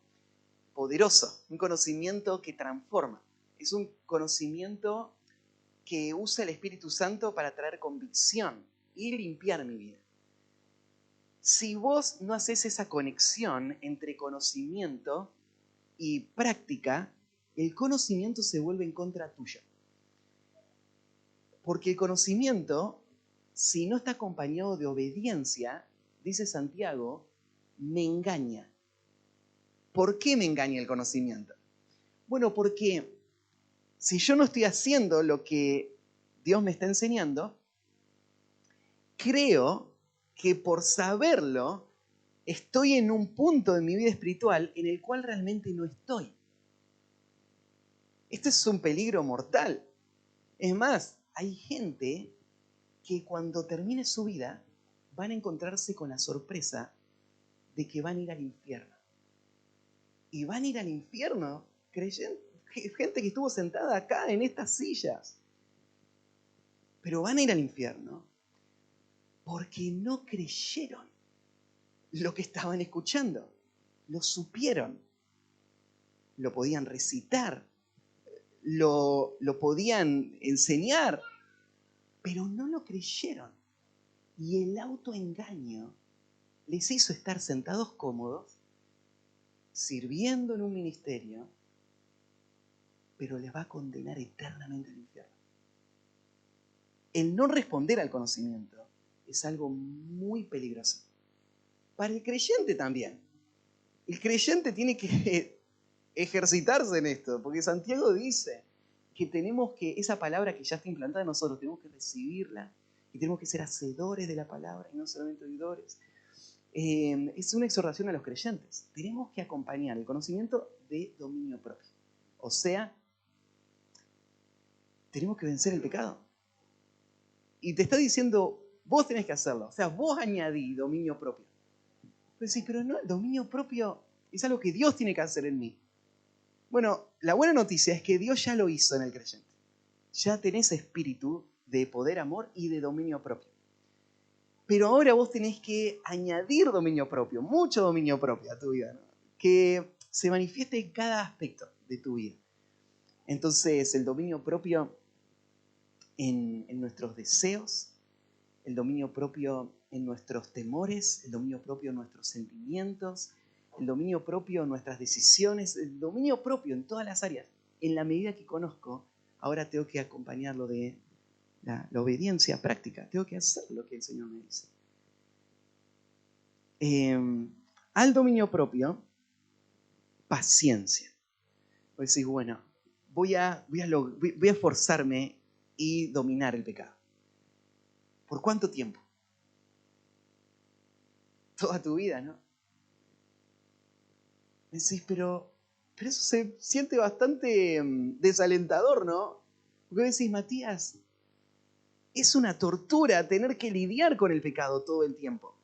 poderoso, un conocimiento que transforma. Es un conocimiento que usa el Espíritu Santo para traer convicción y limpiar mi vida. Si vos no haces esa conexión entre conocimiento y práctica, el conocimiento se vuelve en contra tuyo. Porque el conocimiento, si no está acompañado de obediencia, dice Santiago, me engaña. ¿Por qué me engaña el conocimiento? Bueno, porque si yo no estoy haciendo lo que Dios me está enseñando, creo que por saberlo estoy en un punto de mi vida espiritual en el cual realmente no estoy. Este es un peligro mortal. Es más, hay gente que cuando termine su vida van a encontrarse con la sorpresa de que van a ir al infierno. Y van a ir al infierno creyendo, gente que estuvo sentada acá en estas sillas. Pero van a ir al infierno porque no creyeron lo que estaban escuchando. Lo supieron. Lo podían recitar. Lo podían enseñar. Pero no lo creyeron. Y el autoengaño les hizo estar sentados cómodos, sirviendo en un ministerio, pero les va a condenar eternamente al infierno. El no responder al conocimiento es algo muy peligroso. Para el creyente también. El creyente tiene que ejercitarse en esto, porque Santiago dice que tenemos que, esa palabra que ya está implantada en nosotros, tenemos que recibirla y tenemos que ser hacedores de la palabra y no solamente oidores. Es una exhortación a los creyentes. Tenemos que acompañar el conocimiento de dominio propio. O sea, tenemos que vencer el pecado. Y te está diciendo, vos tenés que hacerlo. O sea, vos añadí dominio propio. Pero sí, pero no, el dominio propio es algo que Dios tiene que hacer en mí. Bueno, la buena noticia es que Dios ya lo hizo en el creyente. Ya tenés espíritu de poder, amor y de dominio propio. Pero ahora vos tenés que añadir dominio propio, mucho dominio propio a tu vida, ¿no? Que se manifieste en cada aspecto de tu vida. Entonces, el dominio propio en nuestros deseos, el dominio propio en nuestros temores, el dominio propio en nuestros sentimientos, el dominio propio en nuestras decisiones, el dominio propio en todas las áreas. En la medida que conozco, ahora tengo que acompañarlo de la obediencia práctica. Tengo que hacer lo que el Señor me dice. Al dominio propio, paciencia. Vos decís, bueno, voy a esforzarme y dominar el pecado. ¿Por cuánto tiempo? Toda tu vida, ¿no? Decís, pero eso se siente bastante desalentador, ¿no? Porque vos decís, Matías, es una tortura tener que lidiar con el pecado todo el tiempo.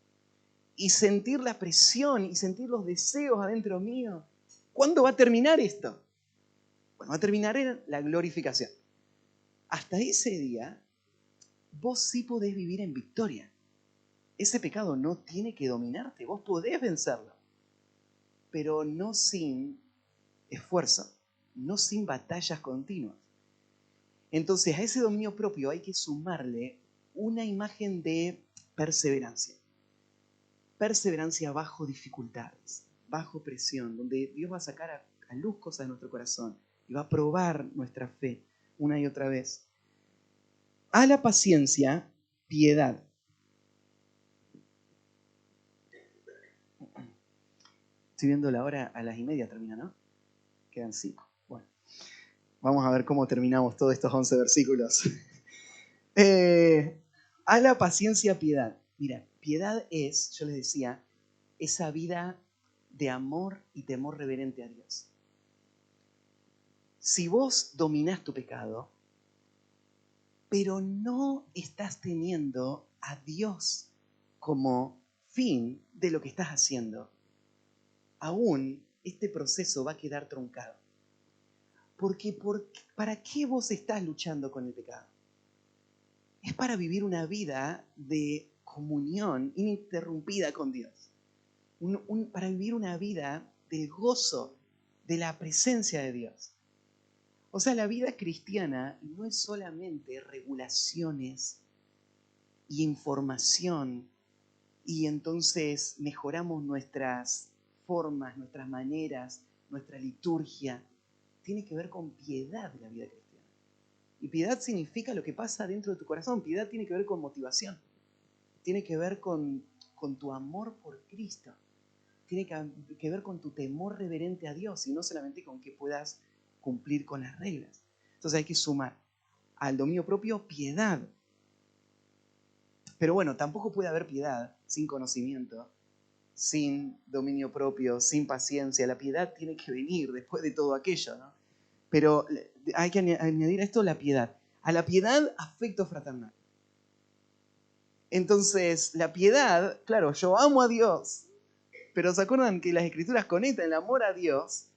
Y sentir la presión y sentir los deseos adentro mío. ¿Cuándo va a terminar esto? Bueno, va a terminar en la glorificación. Hasta ese día, vos sí podés vivir en victoria. Ese pecado no tiene que dominarte, vos podés vencerlo. Pero no sin esfuerzo, no sin batallas continuas. Entonces, a ese dominio propio hay que sumarle una imagen de perseverancia. Perseverancia bajo dificultades, bajo presión, donde Dios va a sacar a luz cosas de nuestro corazón y va a probar nuestra fe una y otra vez. A la paciencia, piedad. Estoy viendo la hora, a las 1:30 termina, ¿no? Quedan 5. Bueno, vamos a ver cómo terminamos todos estos 11 versículos. A la paciencia, piedad. Mira, piedad es, yo les decía, esa vida de amor y temor reverente a Dios. Si vos dominás tu pecado, pero no estás teniendo a Dios como fin de lo que estás haciendo, aún este proceso va a quedar truncado. Porque ¿para qué vos estás luchando con el pecado? Es para vivir una vida de comunión ininterrumpida con Dios. Para vivir una vida del gozo de la presencia de Dios. O sea, la vida cristiana no es solamente regulaciones y información y entonces mejoramos nuestras formas, nuestras maneras, nuestra liturgia. Tiene que ver con piedad la vida cristiana. Y piedad significa lo que pasa dentro de tu corazón. Piedad tiene que ver con motivación. Tiene que ver con tu amor por Cristo. Tiene que ver con tu temor reverente a Dios y no solamente con que puedas cumplir con las reglas. Entonces hay que sumar al dominio propio piedad. Pero bueno, tampoco puede haber piedad sin conocimiento, sin dominio propio, sin paciencia. La piedad tiene que venir después de todo aquello, ¿no? Pero hay que añadir a esto la piedad. A la piedad, afecto fraternal. Entonces, la piedad, claro, yo amo a Dios, pero ¿se acuerdan que las Escrituras conectan el amor a Dios?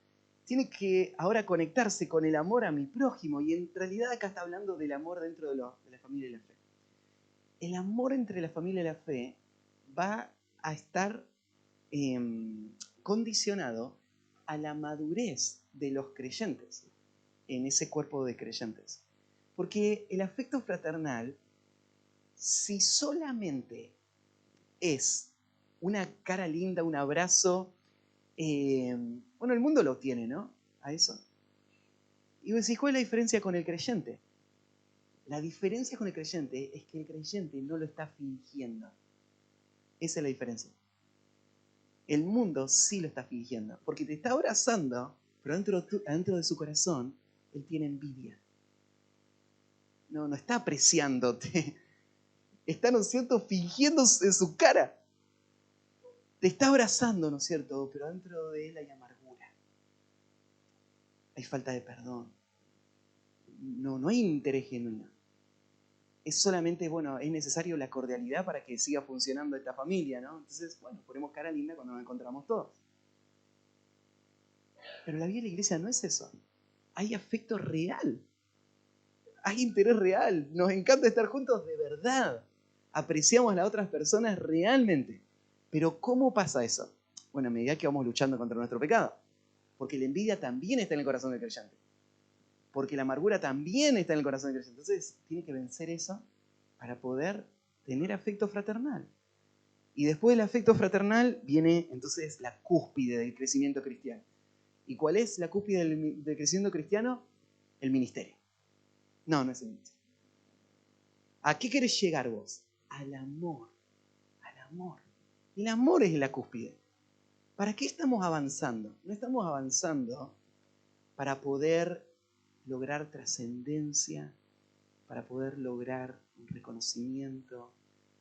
Tiene que ahora conectarse con el amor a mi prójimo. Y en realidad acá está hablando del amor dentro de la familia de la fe. El amor entre la familia de la fe va a estar condicionado a la madurez de los creyentes en ese cuerpo de creyentes. Porque el afecto fraternal, si solamente es una cara linda, un abrazo, bueno, el mundo lo tiene, ¿no? A eso. Y vos decís, ¿cuál es la diferencia con el creyente? La diferencia con el creyente es que el creyente no lo está fingiendo. Esa es la diferencia. El mundo sí lo está fingiendo, porque te está abrazando, pero dentro de su corazón, él tiene envidia. No está apreciándote. Está, ¿no es cierto?, fingiéndose en su cara. Te está abrazando, ¿no es cierto?, pero dentro de él hay amargura. Hay falta de perdón. No hay interés genuino. Es solamente, bueno, es necesario la cordialidad para que siga funcionando esta familia, ¿no? Entonces, bueno, ponemos cara linda cuando nos encontramos todos. Pero la vida de la iglesia no es eso. Hay afecto real. Hay interés real. Nos encanta estar juntos de verdad. apreciamos a las otras personas realmente. Pero ¿cómo pasa eso? Bueno, a medida que vamos luchando contra nuestro pecado. Porque la envidia también está en el corazón del creyente. Porque la amargura también está en el corazón del creyente. Entonces, tiene que vencer eso para poder tener afecto fraternal. Y después del afecto fraternal viene entonces la cúspide del crecimiento cristiano. ¿Y cuál es la cúspide del crecimiento cristiano? El ministerio. No, no es el ministerio. ¿A qué querés llegar vos? Al amor. Al amor. El amor es la cúspide. ¿Para qué estamos avanzando? No estamos avanzando para poder lograr trascendencia, para poder lograr un reconocimiento,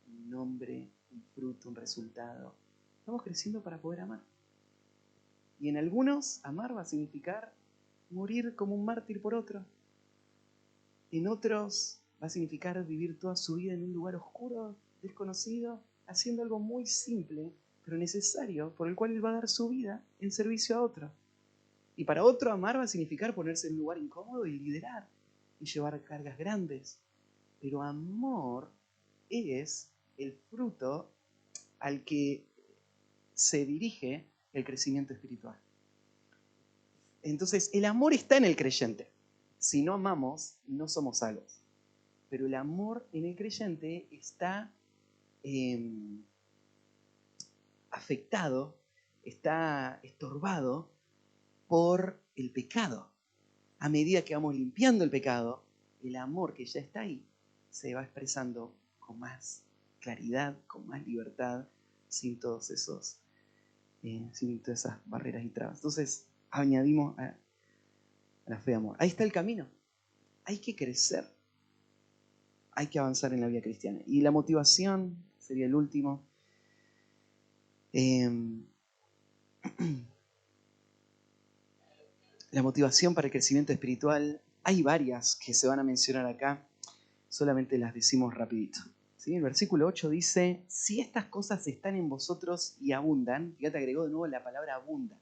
un nombre, un fruto, un resultado. Estamos creciendo para poder amar. Y en algunos, amar va a significar morir como un mártir por otro. En otros, va a significar vivir toda su vida en un lugar oscuro, desconocido, haciendo algo muy simple, pero necesario, por el cual él va a dar su vida en servicio a otro. Y para otro, amar va a significar ponerse en un lugar incómodo y liderar, y llevar cargas grandes. Pero amor es el fruto al que se dirige el crecimiento espiritual. Entonces, el amor está en el creyente. Si no amamos, no somos salvos. Pero el amor en el creyente está afectado, está estorbado por el pecado. A medida que vamos limpiando el pecado, el amor que ya está ahí se va expresando con más claridad, con más libertad, sin todos esos, sin todas esas barreras y trabas. Entonces, añadimos a la fe de amor. Ahí está el camino. Hay que crecer. Hay que avanzar en la vida cristiana. Y la motivación sería el último. La motivación para el crecimiento espiritual, hay varias que se van a mencionar acá, solamente las decimos rapidito. ¿Sí? El versículo 8 dice, si estas cosas están en vosotros y abundan, fíjate, agregó de nuevo la palabra abundan.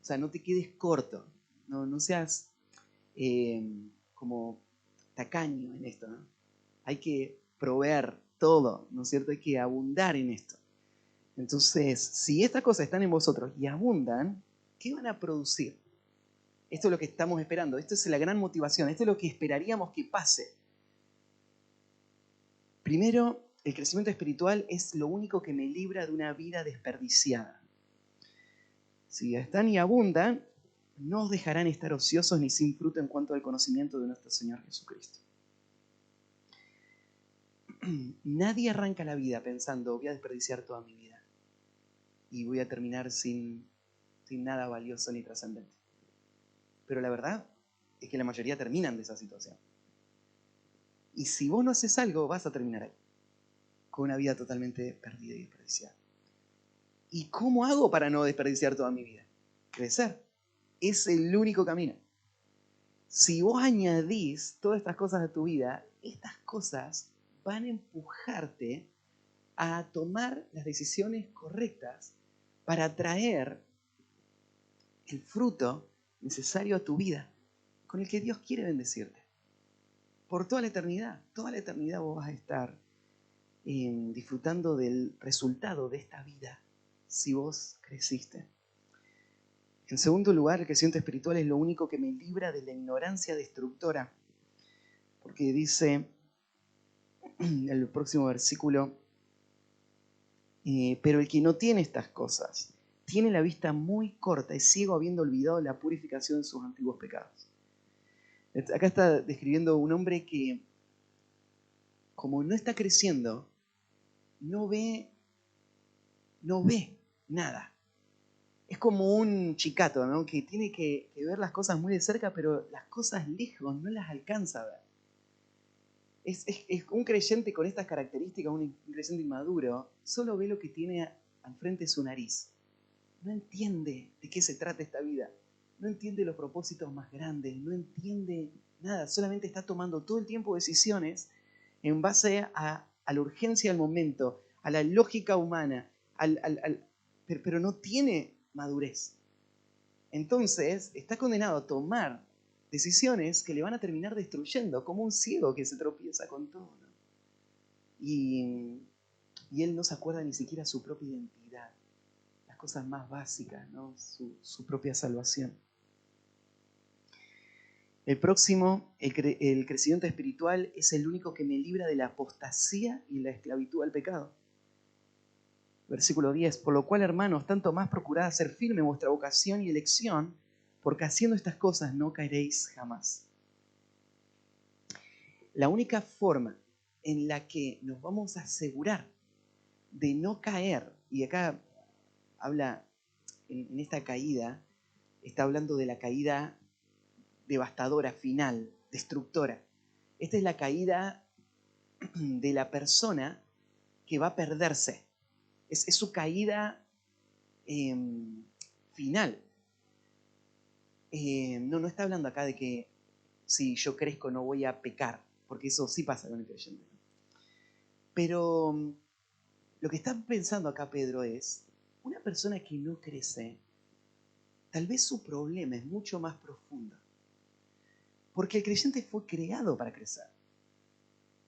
O sea, no te quedes corto, no seas como tacaño en esto, ¿no? Hay que proveer todo, ¿no es cierto? Hay que abundar en esto. Entonces, si estas cosas están en vosotros y abundan, ¿qué van a producir? Esto es lo que estamos esperando, esto es la gran motivación, esto es lo que esperaríamos que pase. Primero, el crecimiento espiritual es lo único que me libra de una vida desperdiciada. Si están y abundan, no os dejarán estar ociosos ni sin fruto en cuanto al conocimiento de nuestro Señor Jesucristo. Nadie arranca la vida pensando, voy a desperdiciar toda mi vida y voy a terminar sin nada valioso ni trascendente. Pero la verdad es que la mayoría terminan de esa situación. Y si vos no haces algo, vas a terminar ahí, con una vida totalmente perdida y desperdiciada. ¿Y cómo hago para no desperdiciar toda mi vida? Crecer. Es el único camino. Si vos añadís todas estas cosas a tu vida, estas cosas van a empujarte a tomar las decisiones correctas para traer el fruto necesario a tu vida, con el que Dios quiere bendecirte. Por toda la eternidad vos vas a estar disfrutando del resultado de esta vida, si vos creciste. En segundo lugar, el crecimiento espiritual es lo único que me libra de la ignorancia destructora. Porque dice el próximo versículo, pero el que no tiene estas cosas, tiene la vista muy corta, es ciego habiendo olvidado la purificación de sus antiguos pecados. Acá está describiendo un hombre que, como no está creciendo, no ve nada. Es como un chicato, ¿no? Que tiene que ver las cosas muy de cerca, pero las cosas lejos no las alcanza a ver. Es un creyente con estas características, un creyente inmaduro, solo ve lo que tiene al frente de su nariz. No entiende de qué se trata esta vida. No entiende los propósitos más grandes. No entiende nada. Solamente está tomando todo el tiempo decisiones en base a la urgencia del momento, a la lógica humana, pero no tiene madurez. Entonces, está condenado a tomar decisiones que le van a terminar destruyendo, como un ciego que se tropieza con todo, ¿no? Y, y él no se acuerda ni siquiera su propia identidad, las cosas más básicas, ¿no? Su propia salvación. El próximo, el crecimiento espiritual, es el único que me libra de la apostasía y la esclavitud al pecado. Versículo 10, por lo cual, hermanos, tanto más procurad hacer firme vuestra vocación y elección, porque haciendo estas cosas no caeréis jamás. La única forma en la que nos vamos a asegurar de no caer, y acá habla, en esta caída, está hablando de la caída devastadora, final, destructora. Esta es la caída de la persona que va a perderse. Es su caída final. No está hablando acá de que si yo crezco no voy a pecar, porque eso sí pasa con el creyente. Pero lo que está pensando acá Pedro es, una persona que no crece, tal vez su problema es mucho más profundo. Porque el creyente fue creado para crecer.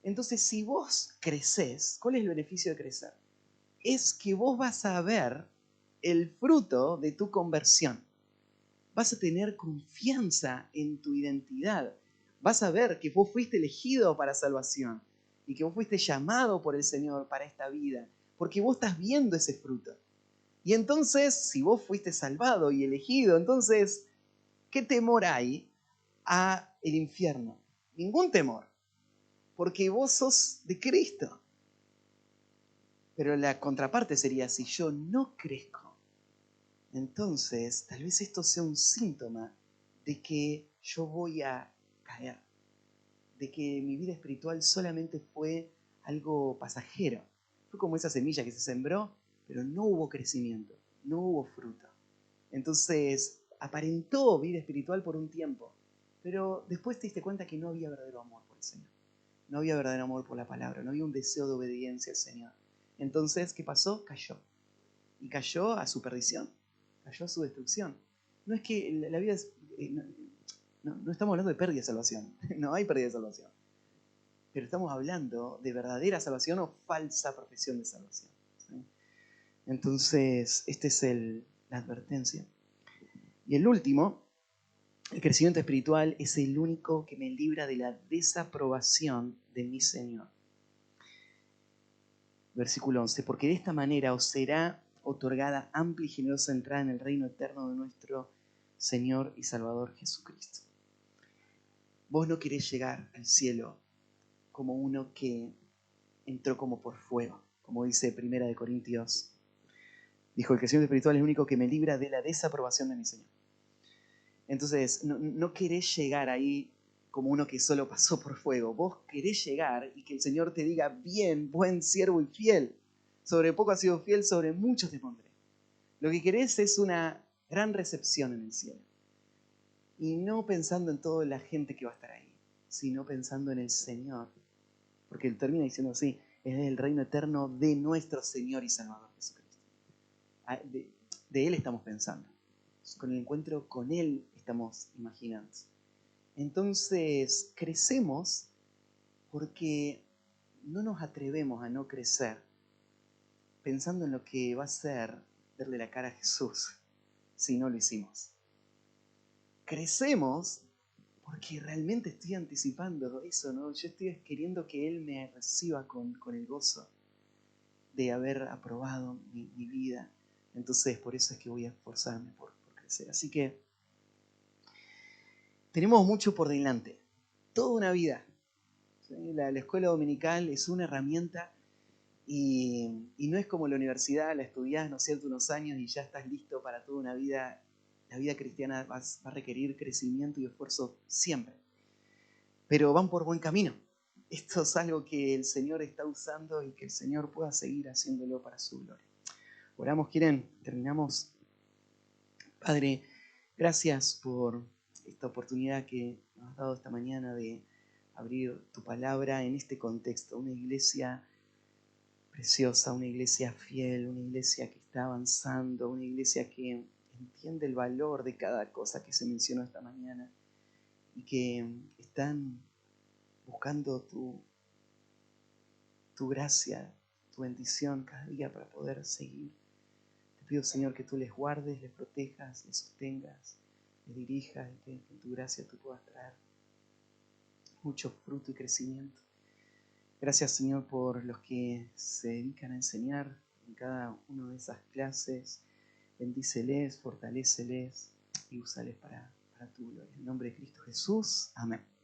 Entonces, si vos creces, ¿cuál es el beneficio de crecer? Es que vos vas a ver el fruto de tu conversión. Vas a tener confianza en tu identidad. Vas a ver que vos fuiste elegido para salvación y que vos fuiste llamado por el Señor para esta vida, porque vos estás viendo ese fruto. Y entonces, si vos fuiste salvado y elegido, entonces, ¿qué temor hay a el infierno? Ningún temor, porque vos sos de Cristo. Pero la contraparte sería, si yo no crezco, entonces tal vez esto sea un síntoma de que yo voy a caer, de que mi vida espiritual solamente fue algo pasajero. Fue como esa semilla que se sembró, pero no hubo crecimiento, no hubo fruto. Entonces, aparentó vida espiritual por un tiempo, pero después te diste cuenta que no había verdadero amor por el Señor. No había verdadero amor por la palabra, no había un deseo de obediencia al Señor. Entonces, ¿qué pasó? Cayó. Y cayó a su perdición, cayó a su destrucción. No es que la vida es... no estamos hablando de pérdida de salvación, no hay pérdida de salvación. Pero estamos hablando de verdadera salvación o falsa profesión de salvación. ¿Sí? Entonces, esta es la advertencia. Y el último, el crecimiento espiritual es el único que me libra de la desaprobación de mi Señor. Versículo 11, porque de esta manera os será otorgada amplia y generosa entrada en el reino eterno de nuestro Señor y Salvador Jesucristo. Vos no querés llegar al cielo como uno que entró como por fuego, como dice 1 Corintios. Dijo, el crecimiento espiritual es el único que me libra de la desaprobación de mi Señor. Entonces, no querés llegar ahí como uno que solo pasó por fuego. Vos querés llegar y que el Señor te diga, bien, buen siervo y fiel. Sobre poco has sido fiel, sobre mucho te pondré. Lo que querés es una gran recepción en el cielo. Y no pensando en toda la gente que va a estar ahí, sino pensando en el Señor. Porque él termina diciendo así, es el reino eterno de nuestro Señor y Salvador Jesucristo. De Él estamos pensando. Con el encuentro con Él estamos imaginando. Entonces, crecemos porque no nos atrevemos a no crecer pensando en lo que va a ser verle la cara a Jesús si no lo hicimos. Crecemos porque realmente estoy anticipando eso, ¿no? Yo estoy queriendo que Él me reciba con el gozo de haber aprobado mi vida. Entonces, por eso es que voy a esforzarme por crecer. Así que tenemos mucho por delante, toda una vida. ¿Sí? La escuela dominical es una herramienta y no es como la universidad, la estudiás, ¿no es cierto?, unos años y ya estás listo para toda una vida. La vida cristiana va a requerir crecimiento y esfuerzo siempre. Pero van por buen camino. Esto es algo que el Señor está usando y que el Señor pueda seguir haciéndolo para su gloria. Oramos, ¿quieren? Terminamos. Padre, gracias por esta oportunidad que nos has dado esta mañana de abrir tu palabra en este contexto. Una iglesia preciosa, una iglesia fiel, una iglesia que está avanzando, una iglesia que entiende el valor de cada cosa que se mencionó esta mañana y que están buscando tu tu gracia, tu bendición cada día para poder seguir. Te pido, Señor, que tú les guardes, les protejas, les sostengas, les dirijas y que con tu gracia tú puedas traer mucho fruto y crecimiento. Gracias, Señor, por los que se dedican a enseñar en cada una de esas clases. Bendíceles, fortaléceles y úsales para tu gloria. En el nombre de Cristo Jesús. Amén.